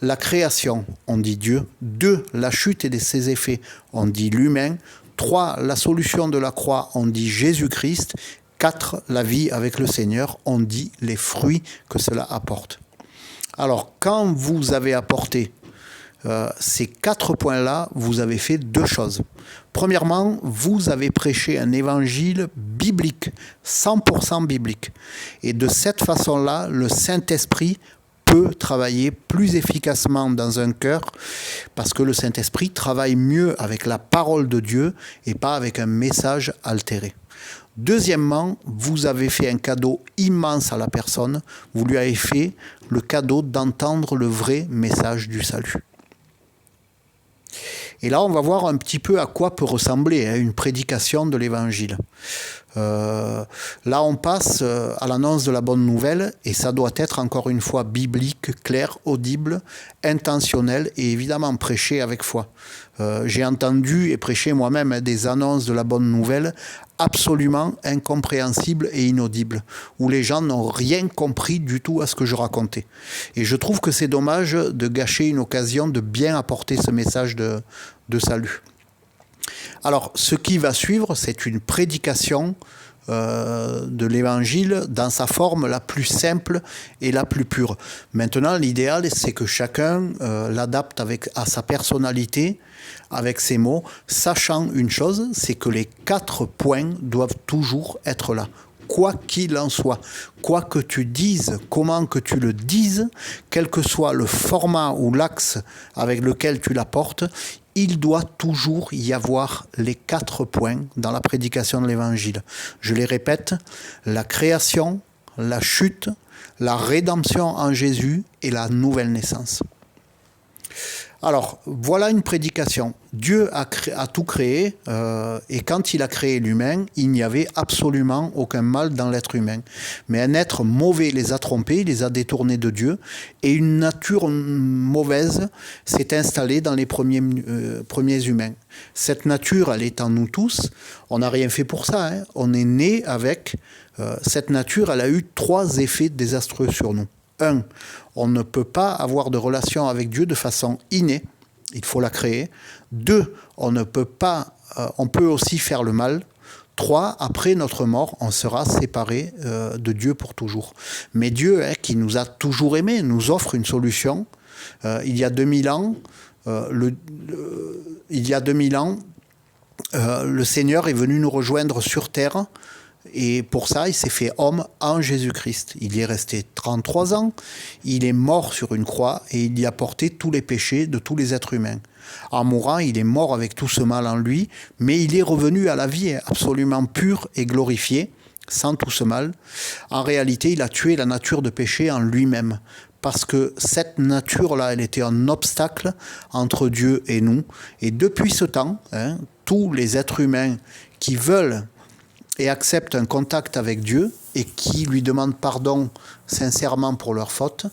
La création, on dit Dieu. 2. La chute et de ses effets, on dit l'humain. 3. La solution de la croix, on dit Jésus-Christ. 4. La vie avec le Seigneur, on dit les fruits que cela apporte. Alors, quand vous avez apporté ces 4 points-là, vous avez fait 2 choses. Premièrement, vous avez prêché un évangile biblique, 100% biblique. Et de cette façon-là, le Saint-Esprit peut travailler plus efficacement dans un cœur parce que le Saint-Esprit travaille mieux avec la parole de Dieu et pas avec un message altéré. Deuxièmement, vous avez fait un cadeau immense à la personne. Vous lui avez fait le cadeau d'entendre le vrai message du salut. Et là, on va voir un petit peu à quoi peut ressembler une prédication de l'Évangile. Là, on passe à l'annonce de la bonne nouvelle, et ça doit être encore une fois biblique, clair, audible, intentionnel et évidemment prêché avec foi. J'ai entendu et prêché moi-même des annonces de la bonne nouvelle absolument incompréhensibles et inaudibles, où les gens n'ont rien compris du tout à ce que je racontais. Et je trouve que c'est dommage de gâcher une occasion de bien apporter ce message de salut. Alors, ce qui va suivre, c'est une prédication de l'Évangile dans sa forme la plus simple et la plus pure. Maintenant, l'idéal, c'est que chacun l'adapte à sa personnalité, avec ses mots, sachant une chose, c'est que les 4 points doivent toujours être là. Quoi qu'il en soit, quoi que tu dises, comment que tu le dises, quel que soit le format ou l'axe avec lequel tu l'apportes, il doit toujours y avoir les 4 points dans la prédication de l'Évangile. Je les répète, la création, la chute, la rédemption en Jésus et la nouvelle naissance. Alors, voilà une prédication. Dieu a tout créé, et quand il a créé l'humain, il n'y avait absolument aucun mal dans l'être humain. Mais un être mauvais les a trompés, les a détournés de Dieu, et une nature mauvaise s'est installée dans les premiers humains. Cette nature, elle est en nous tous. On n'a rien fait pour ça. On est né avec cette nature. Elle a eu 3 effets désastreux sur nous. 1. On ne peut pas avoir de relation avec Dieu de façon innée. Il faut la créer. 2. On peut aussi faire le mal. 3. Après notre mort, on sera séparé de Dieu pour toujours. Mais Dieu, qui nous a toujours aimés, nous offre une solution. Il y a 2000 ans, le Seigneur est venu nous rejoindre sur terre Et pour ça, il s'est fait homme en Jésus-Christ. Il y est resté 33 ans, il est mort sur une croix et il y a porté tous les péchés de tous les êtres humains. En mourant, il est mort avec tout ce mal en lui, mais il est revenu à la vie absolument pure et glorifiée, sans tout ce mal. En réalité, il a tué la nature de péché en lui-même, parce que cette nature-là, elle était un obstacle entre Dieu et nous. Et depuis ce temps, tous les êtres humains qui veulent et acceptent un contact avec Dieu et qui lui demandent pardon sincèrement pour leurs fautes,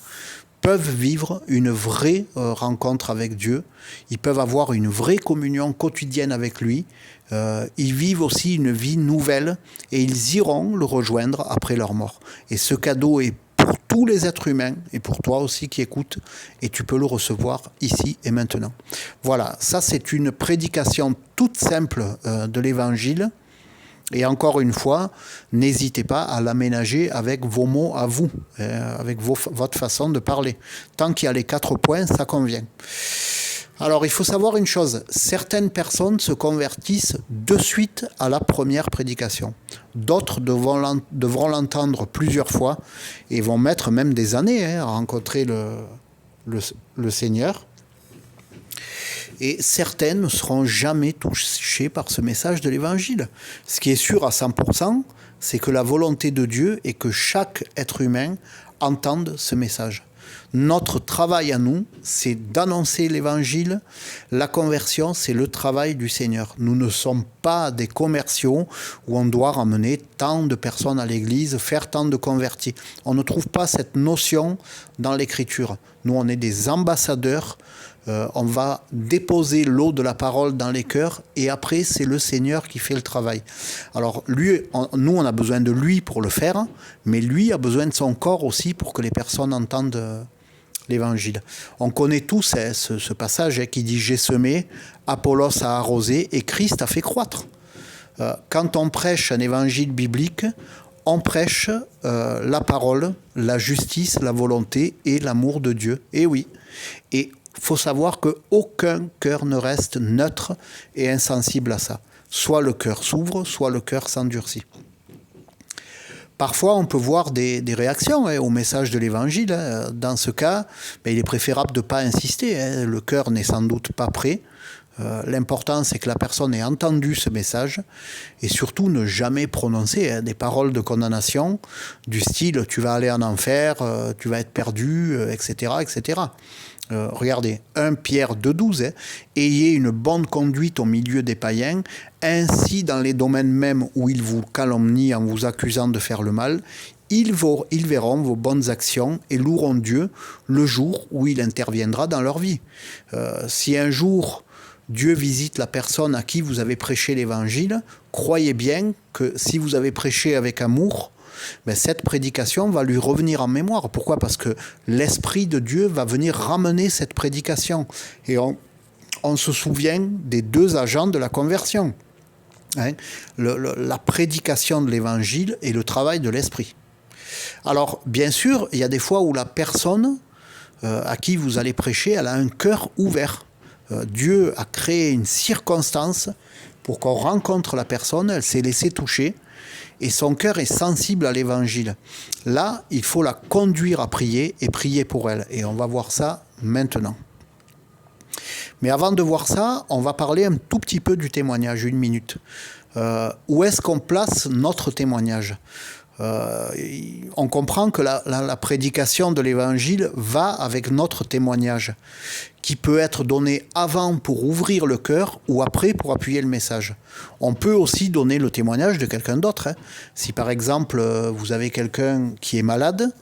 peuvent vivre une vraie rencontre avec Dieu. Ils peuvent avoir une vraie communion quotidienne avec lui. Ils vivent aussi une vie nouvelle et ils iront le rejoindre après leur mort. Et ce cadeau est pour tous les êtres humains et pour toi aussi qui écoutes, et tu peux le recevoir ici et maintenant. Voilà, ça c'est une prédication toute simple de l'Évangile. Et encore une fois, n'hésitez pas à l'aménager avec vos mots à vous, avec votre façon de parler. Tant qu'il y a les 4 points, ça convient. Alors, il faut savoir une chose, certaines personnes se convertissent de suite à la première prédication. D'autres devront l'entendre plusieurs fois et vont mettre même des années à rencontrer le Seigneur. Et certaines ne seront jamais touchées par ce message de l'Évangile. Ce qui est sûr à 100%, c'est que la volonté de Dieu est que chaque être humain entende ce message. Notre travail à nous, c'est d'annoncer l'Évangile. La conversion, c'est le travail du Seigneur. Nous ne sommes pas des commerciaux où on doit ramener tant de personnes à l'Église, faire tant de convertis. On ne trouve pas cette notion dans l'Écriture. Nous, on est des ambassadeurs. On va déposer l'eau de la parole dans les cœurs et après c'est le Seigneur qui fait le travail. Alors nous on a besoin de lui pour le faire, mais lui a besoin de son corps aussi pour que les personnes entendent l'Évangile. On connaît tous ce passage qui dit « J'ai semé, Apollos a arrosé et Christ a fait croître ». Quand on prêche un évangile biblique, on prêche la parole, la justice, la volonté et l'amour de Dieu. Et oui, et il faut savoir qu'aucun cœur ne reste neutre et insensible à ça. Soit le cœur s'ouvre, soit le cœur s'endurcit. Parfois, on peut voir des réactions au message de l'Évangile. Dans ce cas, il est préférable de ne pas insister. Le cœur n'est sans doute pas prêt. L'important, c'est que la personne ait entendu ce message et surtout ne jamais prononcer des paroles de condamnation du style « tu vas aller en enfer, tu vas être perdu, etc. etc. » Regardez, 1 Pierre 2,12, ayez une bonne conduite au milieu des païens, ainsi dans les domaines mêmes où ils vous calomnient en vous accusant de faire le mal, ils verront vos bonnes actions et loueront Dieu le jour où il interviendra dans leur vie. Si un jour Dieu visite la personne à qui vous avez prêché l'Évangile, croyez bien que si vous avez prêché avec amour, cette prédication va lui revenir en mémoire. Pourquoi ? Parce que l'Esprit de Dieu va venir ramener cette prédication. Et on se souvient des 2 agents de la conversion. La prédication de l'Évangile et le travail de l'Esprit. Alors, bien sûr, il y a des fois où la personne à qui vous allez prêcher, elle a un cœur ouvert. Dieu a créé une circonstance pour qu'on rencontre la personne, elle s'est laissée toucher, et son cœur est sensible à l'Évangile. Là, il faut la conduire à prier et prier pour elle. Et on va voir ça maintenant. Mais avant de voir ça, on va parler un tout petit peu du témoignage, 1 minute. Où est-ce qu'on place notre témoignage ? On comprend que la prédication de l'Évangile va avec notre témoignage, qui peut être donné avant pour ouvrir le cœur ou après pour appuyer le message. On peut aussi donner le témoignage de quelqu'un d'autre. Si par exemple vous avez quelqu'un qui est malade,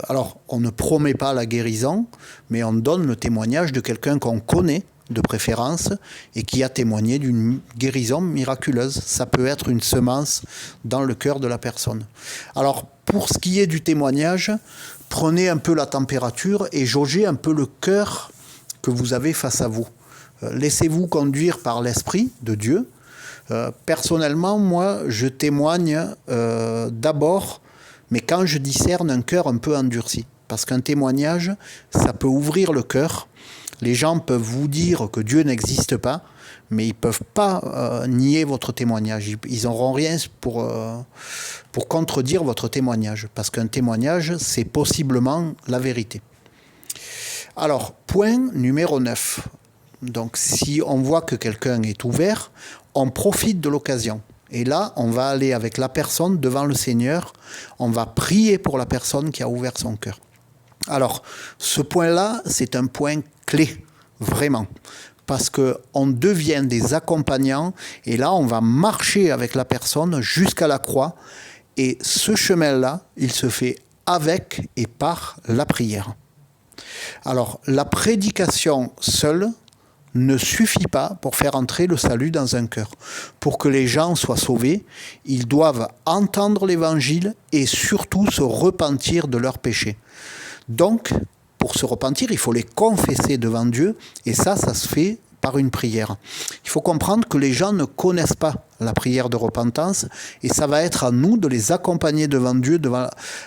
alors on ne promet pas la guérison, mais on donne le témoignage de quelqu'un qu'on connaît, de préférence, et qui a témoigné d'une guérison miraculeuse. Ça peut être une semence dans le cœur de la personne. Alors, pour ce qui est du témoignage, prenez un peu la température et jaugez un peu le cœur que vous avez face à vous. Laissez-vous conduire par l'Esprit de Dieu. Personnellement, moi, je témoigne d'abord, mais quand je discerne un cœur un peu endurci. Parce qu'un témoignage, ça peut ouvrir le cœur. Les gens peuvent vous dire que Dieu n'existe pas, mais ils ne peuvent pas nier votre témoignage. Ils n'auront rien pour contredire votre témoignage, parce qu'un témoignage, c'est possiblement la vérité. Alors, point numéro 9. Donc, si on voit que quelqu'un est ouvert, on profite de l'occasion. Et là, on va aller avec la personne devant le Seigneur, on va prier pour la personne qui a ouvert son cœur. Alors, ce point-là, c'est un point clé, vraiment, parce qu'on devient des accompagnants, et là, on va marcher avec la personne jusqu'à la croix, et ce chemin-là, il se fait avec et par la prière. Alors, la prédication seule ne suffit pas pour faire entrer le salut dans un cœur. Pour que les gens soient sauvés, ils doivent entendre l'évangile et surtout se repentir de leurs péchés. Donc, pour se repentir, il faut les confesser devant Dieu, et ça se fait par une prière. Il faut comprendre que les gens ne connaissent pas la prière de repentance, et ça va être à nous de les accompagner devant Dieu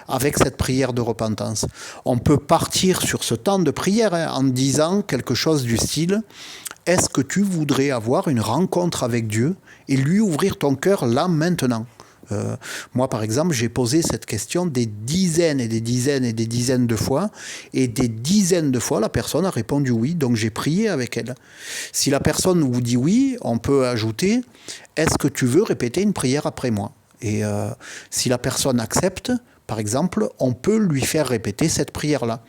avec cette prière de repentance. On peut partir sur ce temps de prière en disant quelque chose du style « Est-ce que tu voudrais avoir une rencontre avec Dieu et lui ouvrir ton cœur là maintenant ?» Moi, par exemple, j'ai posé cette question des dizaines et des dizaines et des dizaines de fois, et des dizaines de fois, la personne a répondu oui, donc j'ai prié avec elle. Si la personne vous dit oui, on peut ajouter « Est-ce que tu veux répéter une prière après moi ?» Et si la personne accepte, par exemple, on peut lui faire répéter cette prière-là.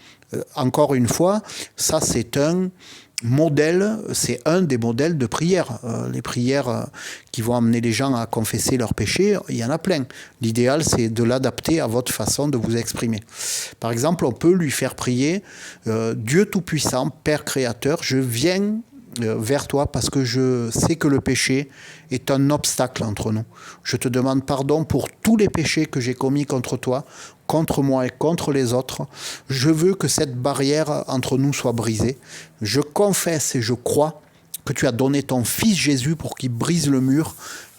Encore une fois, ça c'est un modèle, c'est un des modèles de prière. Les prières qui vont amener les gens à confesser leurs péchés, il y en a plein. L'idéal, c'est de l'adapter à votre façon de vous exprimer. Par exemple, on peut lui faire prier Dieu Tout-Puissant, Père Créateur, je viens vers toi parce que je sais que le péché est un obstacle entre nous. Je te demande pardon pour tous les péchés que j'ai commis contre toi, contre moi et contre les autres. Je veux que cette barrière entre nous soit brisée. Je confesse et je crois que tu as donné ton Fils Jésus pour qu'il brise le mur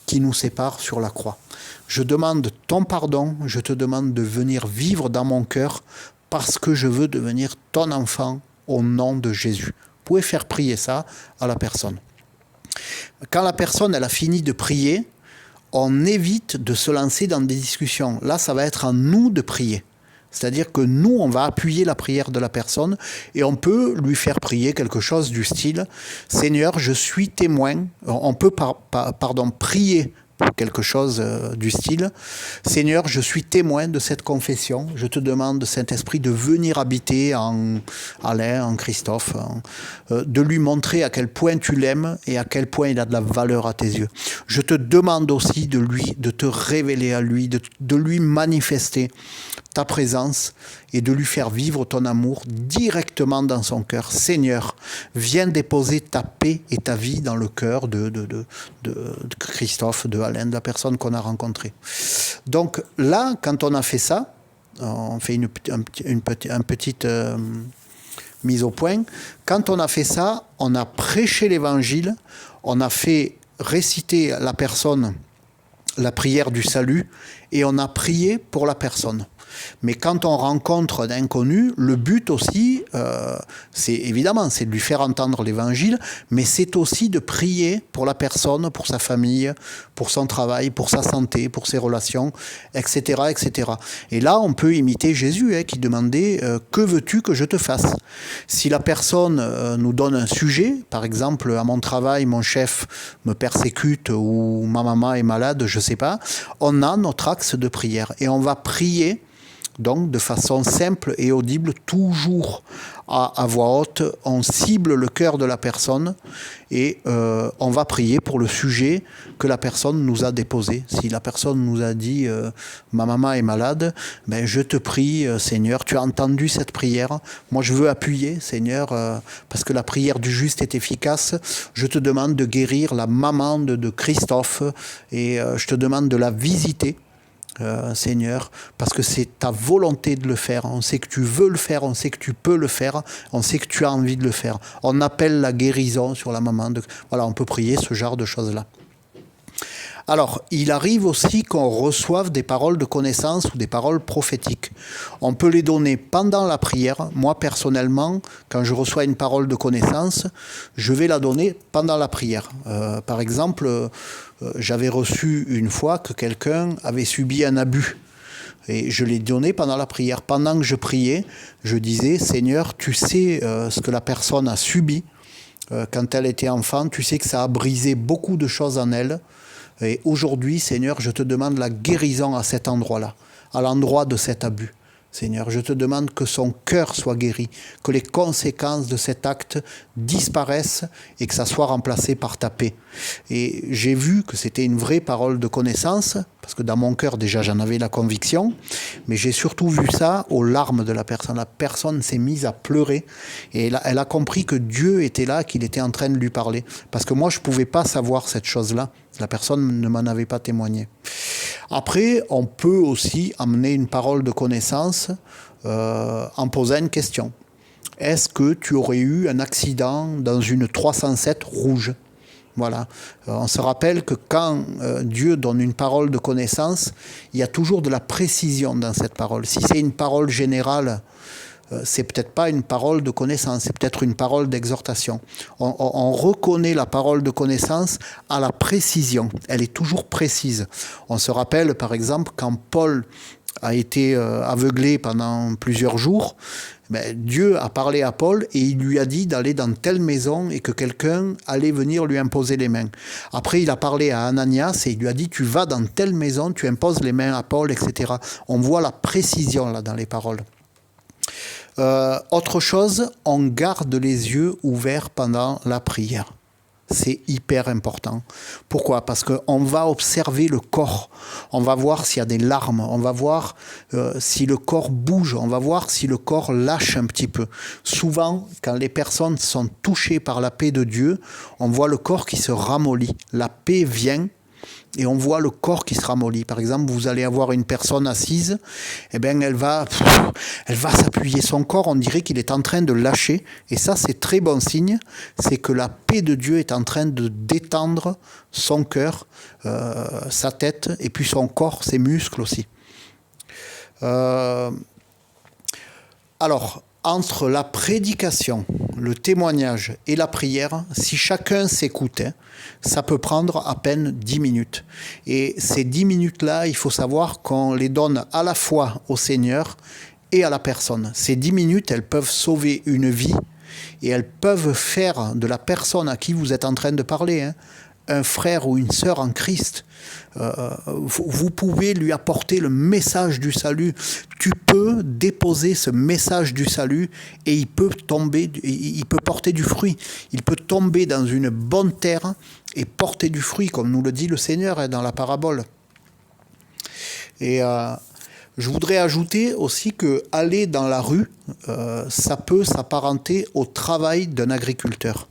qui nous sépare sur la croix. Je demande ton pardon, je te demande de venir vivre dans mon cœur parce que je veux devenir ton enfant au nom de Jésus. Vous pouvez faire prier ça à la personne. Quand la personne elle a fini de prier, on évite de se lancer dans des discussions. Là, ça va être à nous de prier. C'est-à-dire que nous, on va appuyer la prière de la personne et on peut lui faire prier quelque chose du style « Seigneur, je suis témoin ». On peut prier pour quelque chose du style « Seigneur, je suis témoin de cette confession. Je te demande, Saint-Esprit, de venir habiter en Alain, en Christophe, de lui montrer à quel point tu l'aimes et à quel point il a de la valeur à tes yeux. Je te demande aussi de te révéler à lui, de lui manifester ta présence et de lui faire vivre ton amour directement dans son cœur. Seigneur, viens déposer ta paix et ta vie dans le cœur de Christophe, de Alain, de la personne qu'on a rencontrée. Donc là, quand on a fait ça, on fait une petite mise au point. Quand on a fait ça, on a prêché l'évangile, on a fait réciter à la personne la prière du salut et on a prié pour la personne. Mais quand on rencontre un inconnu, le but aussi, c'est de lui faire entendre l'évangile, mais c'est aussi de prier pour la personne, pour sa famille, pour son travail, pour sa santé, pour ses relations, etc., etc. Et là, on peut imiter Jésus qui demandait « Que veux-tu que je te fasse ?» Si la personne nous donne un sujet, par exemple, à mon travail, mon chef me persécute ou ma maman est malade, je ne sais pas, on a notre axe de prière et on va prier donc de façon simple et audible, toujours à voix haute, on cible le cœur de la personne et on va prier pour le sujet que la personne nous a déposé. Si la personne nous a dit « ma maman est malade », ben je te prie Seigneur, tu as entendu cette prière, moi je veux appuyer Seigneur, parce que la prière du juste est efficace, je te demande de guérir la maman de Christophe et je te demande de la visiter. Seigneur, parce que c'est ta volonté de le faire. On sait que tu veux le faire, on sait que tu peux le faire, on sait que tu as envie de le faire. On appelle la guérison sur la maman. Voilà, on peut prier ce genre de choses-là. Alors, il arrive aussi qu'on reçoive des paroles de connaissance ou des paroles prophétiques. On peut les donner pendant la prière. Moi, personnellement, quand je reçois une parole de connaissance, je vais la donner pendant la prière. Par exemple, j'avais reçu une fois que quelqu'un avait subi un abus. Et je l'ai donné pendant la prière. Pendant que je priais, je disais, Seigneur, tu sais ce que la personne a subi quand elle était enfant. Tu sais que ça a brisé beaucoup de choses en elle. Et aujourd'hui, Seigneur, je te demande la guérison à cet endroit-là, à l'endroit de cet abus. Seigneur, je te demande que son cœur soit guéri, que les conséquences de cet acte disparaissent et que ça soit remplacé par ta paix. Et j'ai vu que c'était une vraie parole de connaissance, parce que dans mon cœur déjà j'en avais la conviction, mais j'ai surtout vu ça aux larmes de la personne. La personne s'est mise à pleurer et elle a compris que Dieu était là, qu'il était en train de lui parler. Parce que moi je ne pouvais pas savoir cette chose-là, la personne ne m'en avait pas témoigné. Après, on peut aussi amener une parole de connaissance en posant une question. Est-ce que tu aurais eu un accident dans une 307 rouge ? Voilà. On se rappelle que quand Dieu donne une parole de connaissance, il y a toujours de la précision dans cette parole. Si c'est une parole générale, c'est peut-être pas une parole de connaissance, c'est peut-être une parole d'exhortation. On reconnaît la parole de connaissance à la précision. Elle est toujours précise. On se rappelle, par exemple, quand Paul a été aveuglé pendant plusieurs jours, Dieu a parlé à Paul et il lui a dit d'aller dans telle maison et que quelqu'un allait venir lui imposer les mains. Après, il a parlé à Ananias et il lui a dit, tu vas dans telle maison, tu imposes les mains à Paul, etc. On voit la précision là dans les paroles. Autre chose, on garde les yeux ouverts pendant la prière. C'est hyper important. Pourquoi ? Parce qu'on va observer le corps. On va voir s'il y a des larmes. On va voir si le corps bouge. On va voir si le corps lâche un petit peu. Souvent, quand les personnes sont touchées par la paix de Dieu, on voit le corps qui se ramollit. La paix vient et on voit le corps qui se ramollit. Par exemple, vous allez avoir une personne assise, elle va s'appuyer son corps, on dirait qu'il est en train de lâcher. Et ça, c'est très bon signe, c'est que la paix de Dieu est en train de détendre son cœur, sa tête, et puis son corps, ses muscles aussi. Alors, entre la prédication, le témoignage et la prière, si chacun s'écoutait, ça peut prendre à peine 10 minutes. Et ces 10 minutes-là, il faut savoir qu'on les donne à la fois au Seigneur et à la personne. Ces 10 minutes, elles peuvent sauver une vie et elles peuvent faire de la personne à qui vous êtes en train de parler, un frère ou une sœur en Christ. Vous pouvez lui apporter le message du salut. Tu peux déposer ce message du salut et il peut porter du fruit. Il peut tomber dans une bonne terre et porter du fruit, comme nous le dit le Seigneur dans la parabole. Et je voudrais ajouter aussi que aller dans la rue, ça peut s'apparenter au travail d'un agriculteur.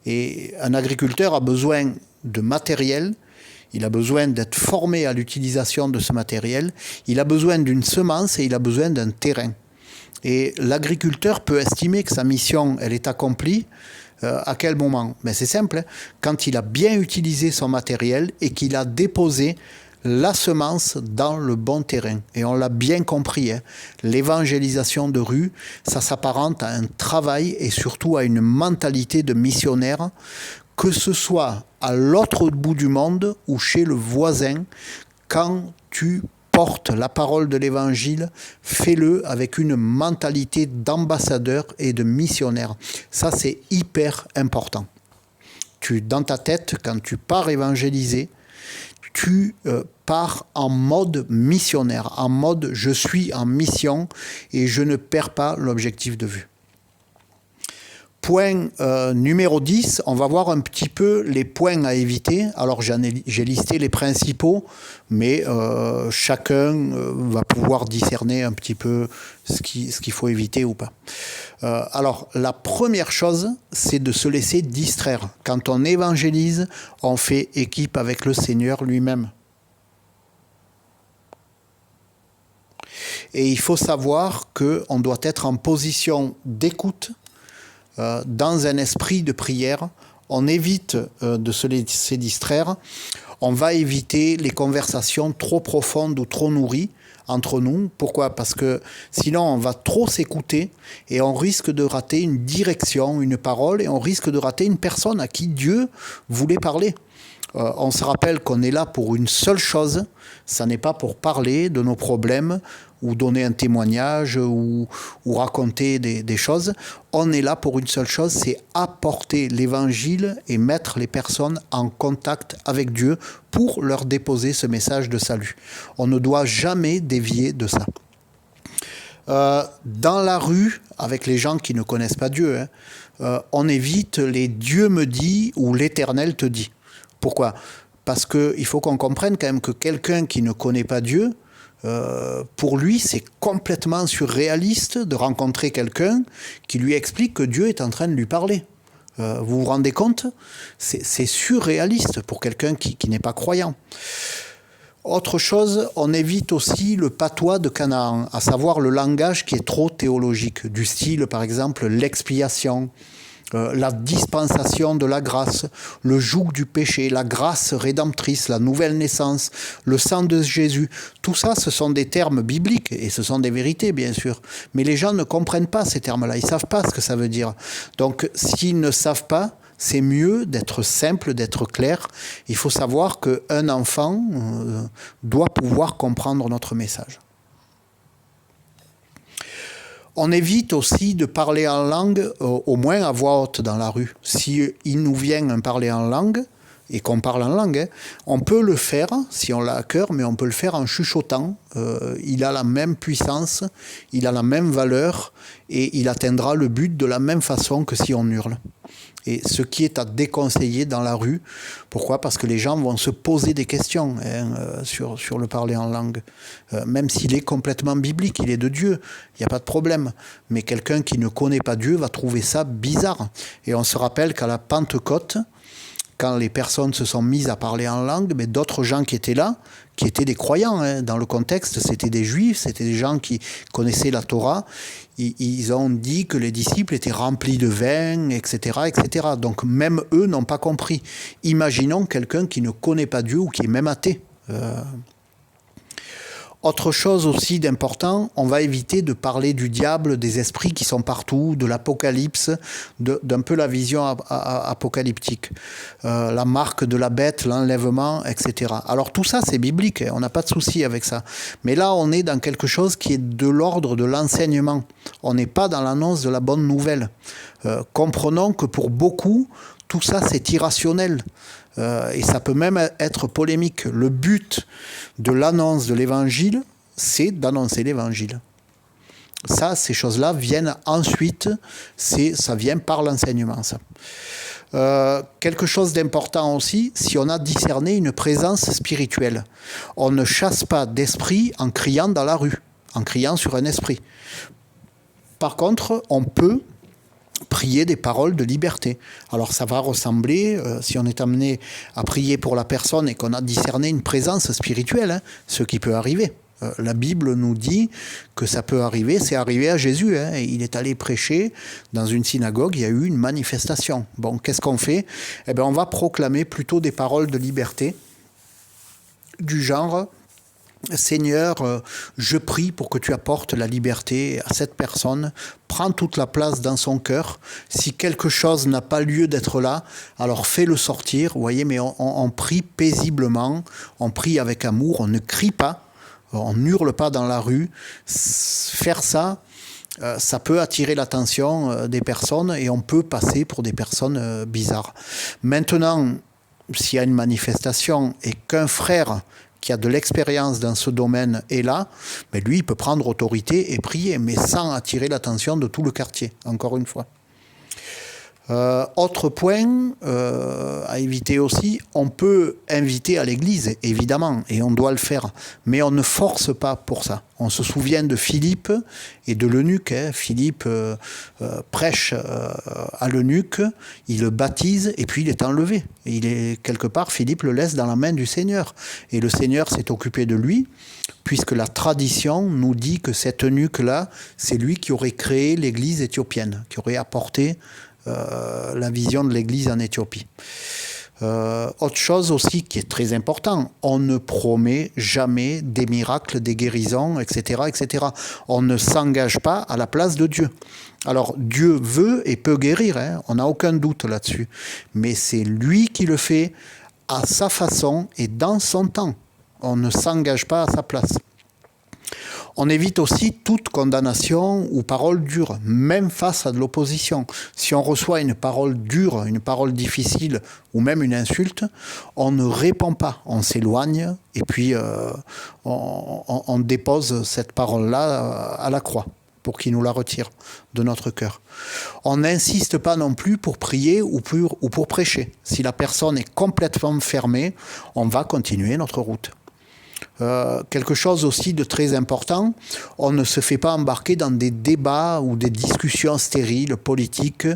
Et un agriculteur a besoin de matériel, il a besoin d'être formé à l'utilisation de ce matériel, il a besoin d'une semence et il a besoin d'un terrain. Et l'agriculteur peut estimer que sa mission, elle est accomplie à quel moment ? C'est simple, quand il a bien utilisé son matériel et qu'il a déposé la semence dans le bon terrain. Et on l'a bien compris, l'évangélisation de rue, ça s'apparente à un travail et surtout à une mentalité de missionnaire, que ce soit à l'autre bout du monde ou chez le voisin. Quand tu portes la parole de l'évangile, fais-le avec une mentalité d'ambassadeur et de missionnaire. Ça, c'est hyper important. Dans ta tête, quand tu pars évangéliser, tu pars en mode missionnaire, en mode je suis en mission et je ne perds pas l'objectif de vue. Point numéro 10, on va voir un petit peu les points à éviter. Alors j'ai listé les principaux, mais chacun va pouvoir discerner un petit peu ce qu'il faut éviter ou pas. Alors la première chose, c'est de se laisser distraire. Quand on évangélise, on fait équipe avec le Seigneur lui-même. Et il faut savoir qu'on doit être en position d'écoute, dans un esprit de prière. On évite de se laisser distraire. On va éviter les conversations trop profondes ou trop nourries entre nous. Pourquoi? Parce que sinon on va trop s'écouter et on risque de rater une direction, une parole, et on risque de rater une personne à qui Dieu voulait parler. On se rappelle qu'on est là pour une seule chose, ça n'est pas pour parler de nos problèmes ou donner un témoignage ou raconter des choses. On est là pour une seule chose, c'est apporter l'évangile et mettre les personnes en contact avec Dieu pour leur déposer ce message de salut. On ne doit jamais dévier de ça. Dans la rue, avec les gens qui ne connaissent pas Dieu, on évite les Dieu me dit ou l'Éternel te dit. Pourquoi? Parce qu'il faut qu'on comprenne quand même que quelqu'un qui ne connaît pas Dieu, pour lui, c'est complètement surréaliste de rencontrer quelqu'un qui lui explique que Dieu est en train de lui parler. Vous vous rendez compte? C'est surréaliste pour quelqu'un qui n'est pas croyant. Autre chose, on évite aussi le patois de Canaan, à savoir le langage qui est trop théologique, du style par exemple l'expiation, la dispensation de la grâce, le joug du péché, la grâce rédemptrice, la nouvelle naissance, le sang de Jésus. Tout ça, ce sont des termes bibliques et ce sont des vérités, bien sûr. Mais les gens ne comprennent pas ces termes-là, ils ne savent pas ce que ça veut dire. Donc, s'ils ne savent pas, c'est mieux d'être simple, d'être clair. Il faut savoir qu'un enfant doit pouvoir comprendre notre message. On évite aussi de parler en langue, au moins à voix haute dans la rue. Si il nous vient un parler en langue, et qu'on parle en langue, on peut le faire, si on l'a à cœur, mais on peut le faire en chuchotant. Il a la même puissance, il a la même valeur, et il atteindra le but de la même façon que si on hurle. Et ce qui est à déconseiller dans la rue, pourquoi? Parce que les gens vont se poser des questions sur le parler en langue. Même s'il est complètement biblique, il est de Dieu, il n'y a pas de problème. Mais quelqu'un qui ne connaît pas Dieu va trouver ça bizarre. Et on se rappelle qu'à la Pentecôte, quand les personnes se sont mises à parler en langue, mais d'autres gens qui étaient là, qui étaient des croyants, dans le contexte, c'était des juifs, c'était des gens qui connaissaient la Torah, ils ont dit que les disciples étaient remplis de vin, etc., etc. Donc même eux n'ont pas compris. Imaginons quelqu'un qui ne connaît pas Dieu ou qui est même athée. Autre chose aussi d'important, on va éviter de parler du diable, des esprits qui sont partout, de l'apocalypse, d'un peu la vision apocalyptique. La marque de la bête, l'enlèvement, etc. Alors tout ça c'est biblique, on n'a pas de souci avec ça. Mais là on est dans quelque chose qui est de l'ordre de l'enseignement. On n'est pas dans l'annonce de la bonne nouvelle. Comprenons que pour beaucoup, tout ça c'est irrationnel. Et ça peut même être polémique. Le but de l'annonce de l'évangile, c'est d'annoncer l'évangile. Ça, ces choses-là viennent ensuite, ça vient par l'enseignement, ça. Quelque chose d'important aussi, si on a discerné une présence spirituelle. On ne chasse pas d'esprit en criant dans la rue, en criant sur un esprit. Par contre, on peut prier des paroles de liberté. Alors ça va ressembler, si on est amené à prier pour la personne et qu'on a discerné une présence spirituelle, ce qui peut arriver. La Bible nous dit que ça peut arriver, c'est arrivé à Jésus. Il est allé prêcher dans une synagogue, il y a eu une manifestation. Bon, qu'est-ce qu'on fait? Eh bien, on va proclamer plutôt des paroles de liberté, du genre: Seigneur, je prie pour que tu apportes la liberté à cette personne. Prends toute la place dans son cœur. Si quelque chose n'a pas lieu d'être là, alors fais-le sortir. Vous voyez, mais on prie paisiblement, on prie avec amour, on ne crie pas, on n'hurle pas dans la rue. Faire ça, ça peut attirer l'attention des personnes et on peut passer pour des personnes bizarres. Maintenant, s'il y a une manifestation et qu'un frère qui a de l'expérience dans ce domaine est là, mais lui, il peut prendre autorité et prier, mais sans attirer l'attention de tout le quartier, encore une fois. Autre point à éviter aussi, on peut inviter à l'église, évidemment, et on doit le faire, mais on ne force pas pour ça. On se souvient de Philippe et de l'eunuque. Philippe prêche à l'eunuque, il le baptise et puis il est enlevé. Et il est quelque part, Philippe le laisse dans la main du Seigneur. Et le Seigneur s'est occupé de lui, puisque la tradition nous dit que cet eunuque-là, c'est lui qui aurait créé l'église éthiopienne, qui aurait apporté la vision de l'église en Éthiopie. Autre chose aussi qui est très important, on ne promet jamais des miracles, des guérisons, etc., etc. On ne s'engage pas à la place de Dieu. Alors Dieu veut et peut guérir, hein, on n'a aucun doute là-dessus. Mais c'est lui qui le fait à sa façon et dans son temps. On ne s'engage pas à sa place. On évite aussi toute condamnation ou parole dure, même face à de l'opposition. Si on reçoit une parole dure, une parole difficile ou même une insulte, on ne répond pas, on s'éloigne et puis on dépose cette parole-là à la croix pour qu'il nous la retire de notre cœur. On n'insiste pas non plus pour prier ou pour prêcher. Si la personne est complètement fermée, on va continuer notre route. Quelque chose aussi de très important, on ne se fait pas embarquer dans des débats ou des discussions stériles, politiques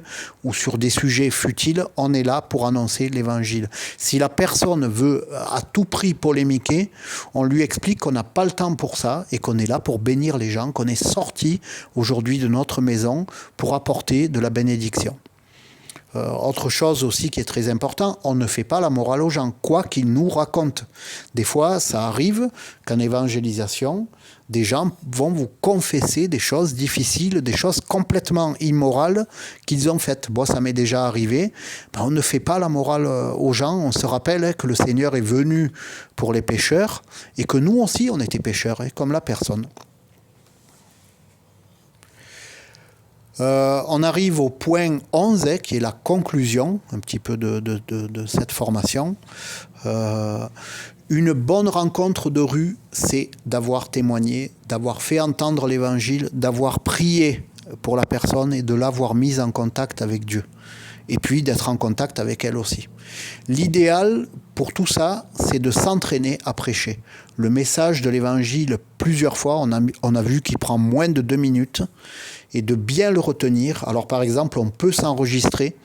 ou sur des sujets futiles. On est là pour annoncer l'évangile. Si la personne veut à tout prix polémiquer, on lui explique qu'on n'a pas le temps pour ça et qu'on est là pour bénir les gens, qu'on est sorti aujourd'hui de notre maison pour apporter de la bénédiction. Autre chose aussi qui est très important, on ne fait pas la morale aux gens, quoi qu'ils nous racontent. Des fois, ça arrive qu'en évangélisation, des gens vont vous confesser des choses difficiles, des choses complètement immorales qu'ils ont faites. Bon, ça m'est déjà arrivé. On ne fait pas la morale aux gens. On se rappelle que le Seigneur est venu pour les pécheurs et que nous aussi, on était pécheurs, comme la personne. On arrive au point 11, qui est la conclusion un petit peu de cette formation. Une bonne rencontre de rue, c'est d'avoir témoigné, d'avoir fait entendre l'évangile, d'avoir prié pour la personne et de l'avoir mise en contact avec Dieu. Et puis d'être en contact avec elle aussi. L'idéal pour tout ça, c'est de s'entraîner à prêcher. Le message de l'évangile, plusieurs fois, on a vu qu'il prend moins de 2 minutes, et de bien le retenir. Alors par exemple, on peut s'enregistrer,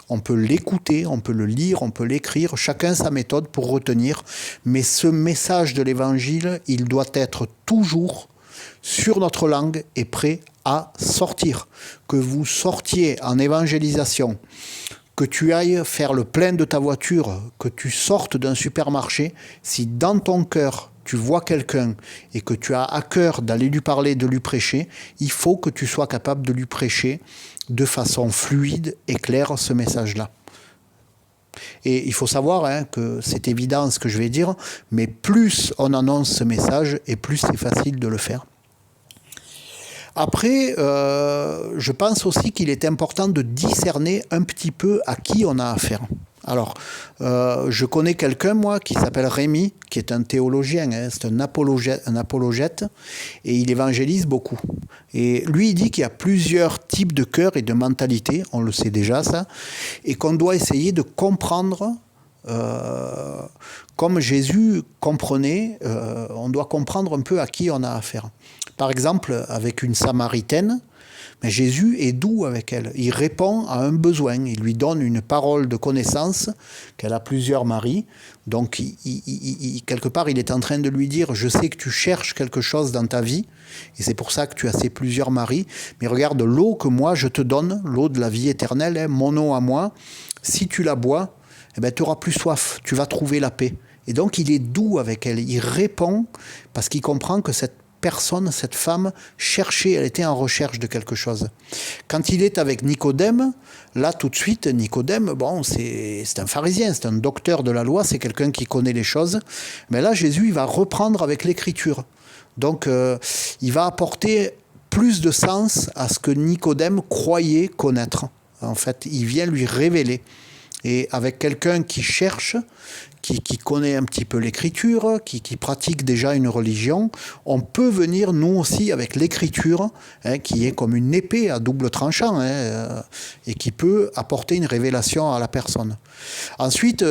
on peut l'écouter, on peut le lire, on peut l'écrire, chacun sa méthode pour retenir, mais ce message de l'évangile, il doit être toujours sur notre langue et prêt à sortir. Que vous sortiez en évangélisation, que tu ailles faire le plein de ta voiture, que tu sortes d'un supermarché, si dans ton cœur tu vois quelqu'un et que tu as à cœur d'aller lui parler, de lui prêcher, il faut que tu sois capable de lui prêcher de façon fluide et claire ce message-là. Et il faut savoir que c'est évident ce que je vais dire, mais plus on annonce ce message et plus c'est facile de le faire. Après, je pense aussi qu'il est important de discerner un petit peu à qui on a affaire. Alors, je connais quelqu'un, moi, qui s'appelle Rémi, qui est un théologien, c'est un apologète, et il évangélise beaucoup. Et lui, il dit qu'il y a plusieurs types de cœurs et de mentalités, on le sait déjà ça, et qu'on doit essayer de comprendre, comme Jésus comprenait, on doit comprendre un peu à qui on a affaire. Par exemple, avec une Samaritaine, mais Jésus est doux avec elle. Il répond à un besoin. Il lui donne une parole de connaissance qu'elle a plusieurs maris. Donc, quelque part, il est en train de lui dire « Je sais que tu cherches quelque chose dans ta vie et c'est pour ça que tu as ces plusieurs maris. Mais regarde, l'eau que moi je te donne, l'eau de la vie éternelle, mon eau à moi, si tu la bois, tu n'auras plus soif, tu vas trouver la paix. » Et donc, il est doux avec elle. Il répond parce qu'il comprend que cette personne, cette femme, cherchait, elle était en recherche de quelque chose. Quand il est avec Nicodème, là tout de suite, Nicodème, bon, c'est un pharisien, c'est un docteur de la loi, c'est quelqu'un qui connaît les choses. Mais là, Jésus, il va reprendre avec l'écriture. Donc, il va apporter plus de sens à ce que Nicodème croyait connaître. En fait, il vient lui révéler. Et avec quelqu'un qui cherche, qui connaît un petit peu l'écriture, qui pratique déjà une religion, on peut venir nous aussi avec l'écriture, qui est comme une épée à double tranchant, et qui peut apporter une révélation à la personne. Ensuite,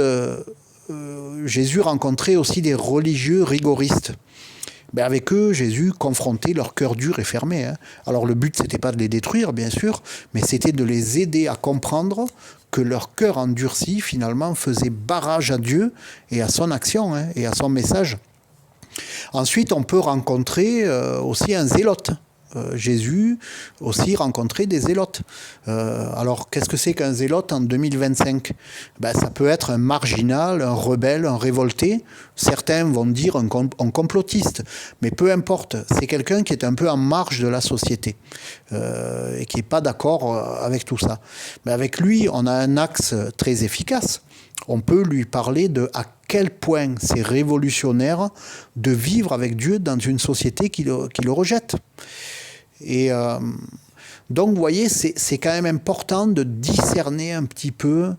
Jésus rencontrait aussi des religieux rigoristes. Avec eux, Jésus confrontait leur cœur dur et fermé. Alors le but, c'était pas de les détruire, bien sûr, mais c'était de les aider à comprendre que leur cœur endurci, finalement, faisait barrage à Dieu et à son action, et à son message. Ensuite, on peut rencontrer aussi un zélote. Jésus aussi rencontrait des zélotes. Alors, qu'est-ce que c'est qu'un zélote en 2025 ? Ça peut être un marginal, un rebelle, un révolté. Certains vont dire un complotiste. Mais peu importe, c'est quelqu'un qui est un peu en marge de la société et qui n'est pas d'accord avec tout ça. Mais avec lui, on a un axe très efficace. On peut lui parler de à quel point c'est révolutionnaire de vivre avec Dieu dans une société qui le rejette. Et donc, vous voyez, c'est quand même important de discerner un petit peu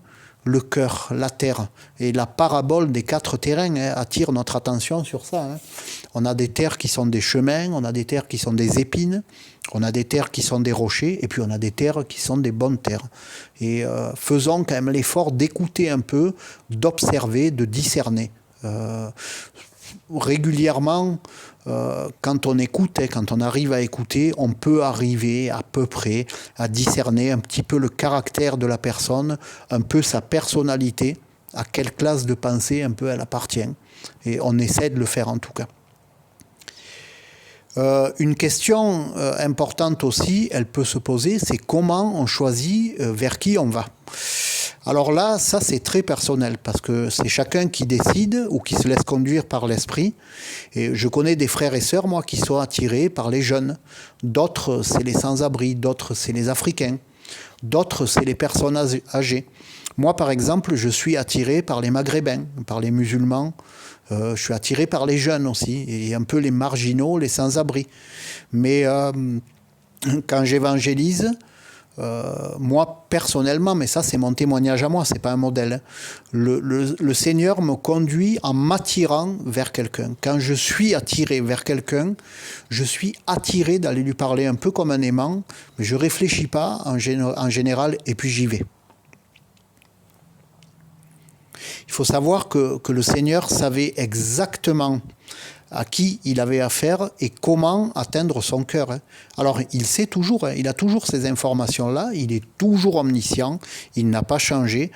le cœur, la terre. Et la parabole des 4 terrains attire notre attention sur ça. On a des terres qui sont des chemins, on a des terres qui sont des épines, on a des terres qui sont des rochers, et puis on a des terres qui sont des bonnes terres. Et faisons quand même l'effort d'écouter un peu, d'observer, de discerner. Régulièrement, quand on écoute, quand on arrive à écouter, on peut arriver à peu près à discerner un petit peu le caractère de la personne, un peu sa personnalité, à quelle classe de pensée un peu elle appartient. Et on essaie de le faire en tout cas. Une question importante aussi, elle peut se poser, c'est comment on choisit vers qui on va. Alors là, ça c'est très personnel parce que c'est chacun qui décide ou qui se laisse conduire par l'esprit. Et je connais des frères et sœurs, moi, qui sont attirés par les jeunes. D'autres, c'est les sans-abri, d'autres, c'est les Africains. D'autres, c'est les personnes âgées. Moi, par exemple, je suis attiré par les Maghrébins, par les musulmans. Je suis attiré par les jeunes aussi, et un peu les marginaux, les sans-abri. Mais quand j'évangélise, moi personnellement, mais ça c'est mon témoignage à moi, c'est pas un modèle, le Seigneur me conduit en m'attirant vers quelqu'un. Quand je suis attiré vers quelqu'un, je suis attiré d'aller lui parler un peu comme un aimant, mais je réfléchis pas en général, et puis j'y vais. Il faut savoir que le Seigneur savait exactement à qui il avait affaire et comment atteindre son cœur. Alors, il sait toujours, il a toujours ces informations-là, il est toujours omniscient, il n'a pas changé.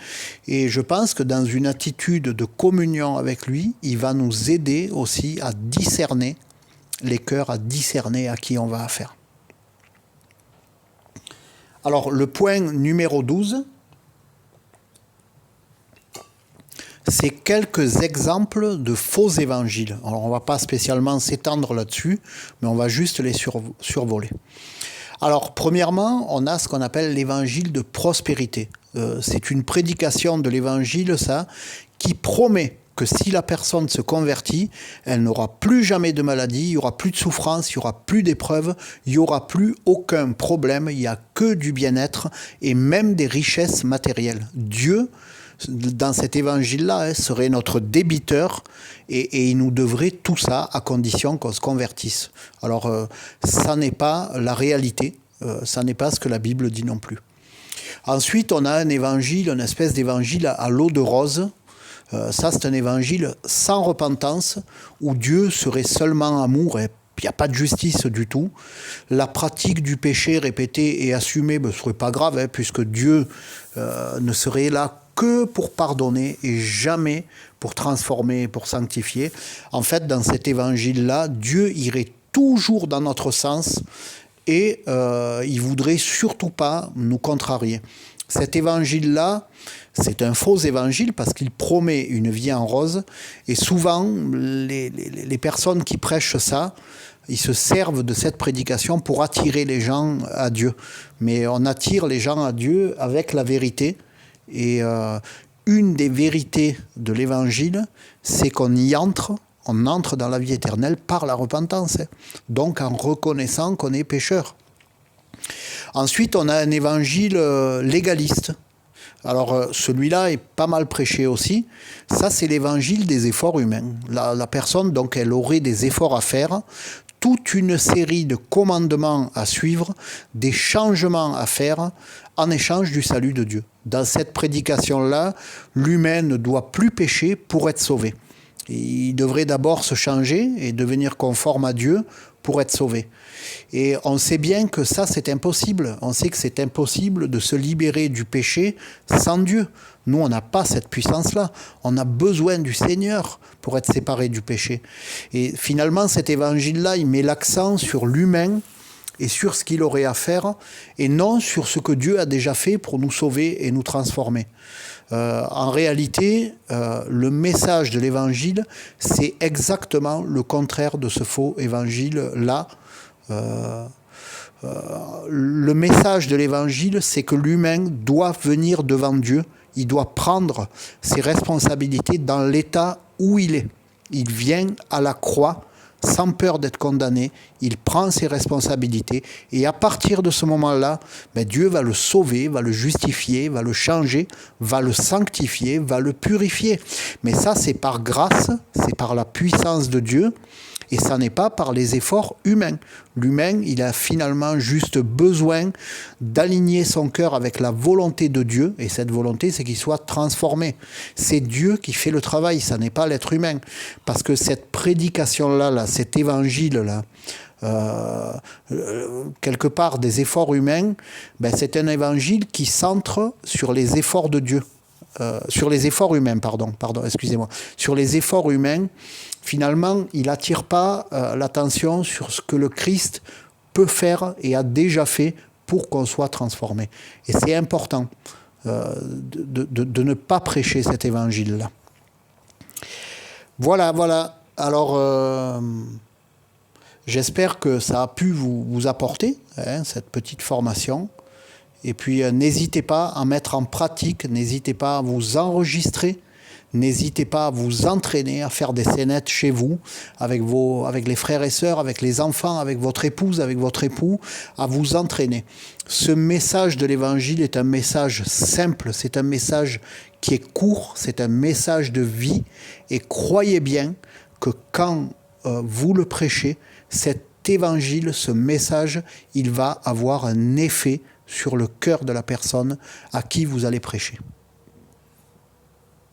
Et je pense que dans une attitude de communion avec lui, il va nous aider aussi à discerner les cœurs, à discerner à qui on va affaire. Alors, le point numéro 12, c'est quelques exemples de faux évangiles. Alors, on ne va pas spécialement s'étendre là-dessus, mais on va juste les survoler. Alors, premièrement, on a ce qu'on appelle l'évangile de prospérité. C'est une prédication de l'évangile, ça, qui promet que si la personne se convertit, elle n'aura plus jamais de maladie, il n'y aura plus de souffrance, il n'y aura plus d'épreuves, il n'y aura plus aucun problème, il n'y a que du bien-être et même des richesses matérielles. Dieu, dans cet évangile-là, serait notre débiteur et il nous devrait tout ça à condition qu'on se convertisse. Alors, ça n'est pas la réalité, ça n'est pas ce que la Bible dit non plus. Ensuite, on a un évangile, une espèce d'évangile à l'eau de rose. Ça, c'est un évangile sans repentance, où Dieu serait seulement amour et il n'y a pas de justice du tout. La pratique du péché répété et assumé ne serait pas grave, puisque Dieu ne serait là que pour pardonner et jamais pour transformer, pour sanctifier. En fait, dans cet évangile-là, Dieu irait toujours dans notre sens et il ne voudrait surtout pas nous contrarier. Cet évangile-là, c'est un faux évangile parce qu'il promet une vie en rose et souvent, les personnes qui prêchent ça, ils se servent de cette prédication pour attirer les gens à Dieu. Mais on attire les gens à Dieu avec la vérité. Et une des vérités de l'évangile, c'est qu'on y entre, on entre dans la vie éternelle par la repentance, donc en reconnaissant qu'on est pécheur. Ensuite, on a un évangile légaliste. Alors celui-là est pas mal prêché aussi. Ça, c'est l'évangile des efforts humains. La personne, donc, elle aurait des efforts à faire, toute une série de commandements à suivre, des changements à faire en échange du salut de Dieu. Dans cette prédication-là, l'humain ne doit plus pécher pour être sauvé. Il devrait d'abord se changer et devenir conforme à Dieu pour être sauvé. Et on sait bien que ça, c'est impossible. On sait que c'est impossible de se libérer du péché sans Dieu. Nous, on n'a pas cette puissance-là. On a besoin du Seigneur pour être séparé du péché. Et finalement, cet évangile-là, il met l'accent sur l'humain et sur ce qu'il aurait à faire, et non sur ce que Dieu a déjà fait pour nous sauver et nous transformer. En réalité, le message de l'évangile, c'est exactement le contraire de ce faux évangile-là. Le message de l'évangile, c'est que l'humain doit venir devant Dieu, il doit prendre ses responsabilités dans l'état où il est. Il vient à la croix sans peur d'être condamné, il prend ses responsabilités et à partir de ce moment-là, Dieu va le sauver, va le justifier, va le changer, va le sanctifier, va le purifier. Mais ça, c'est par grâce, c'est par la puissance de Dieu et ça n'est pas par les efforts humains. L'humain, il a finalement juste besoin d'aligner son cœur avec la volonté de Dieu, et cette volonté, c'est qu'il soit transformé. C'est Dieu qui fait le travail, ça n'est pas l'être humain. Parce que cette prédication-là, cet évangile-là, quelque part des efforts humains, c'est un évangile qui centre sur les efforts de Dieu. Sur les efforts humains, excusez-moi. Sur les efforts humains, finalement, il n'attire pas l'attention sur ce que le Christ peut faire et a déjà fait pour qu'on soit transformé. Et c'est important de ne pas prêcher cet évangile-là. Voilà. Alors, j'espère que ça a pu vous apporter, cette petite formation. Et puis, n'hésitez pas à mettre en pratique, n'hésitez pas à vous enregistrer, n'hésitez pas à vous entraîner, à faire des scénettes chez vous, avec les frères et sœurs, avec les enfants, avec votre épouse, avec votre époux, à vous entraîner. Ce message de l'Évangile est un message simple, c'est un message qui est court, c'est un message de vie. Et croyez bien que quand vous le prêchez, cet Évangile, ce message, il va avoir un effet sur le cœur de la personne à qui vous allez prêcher.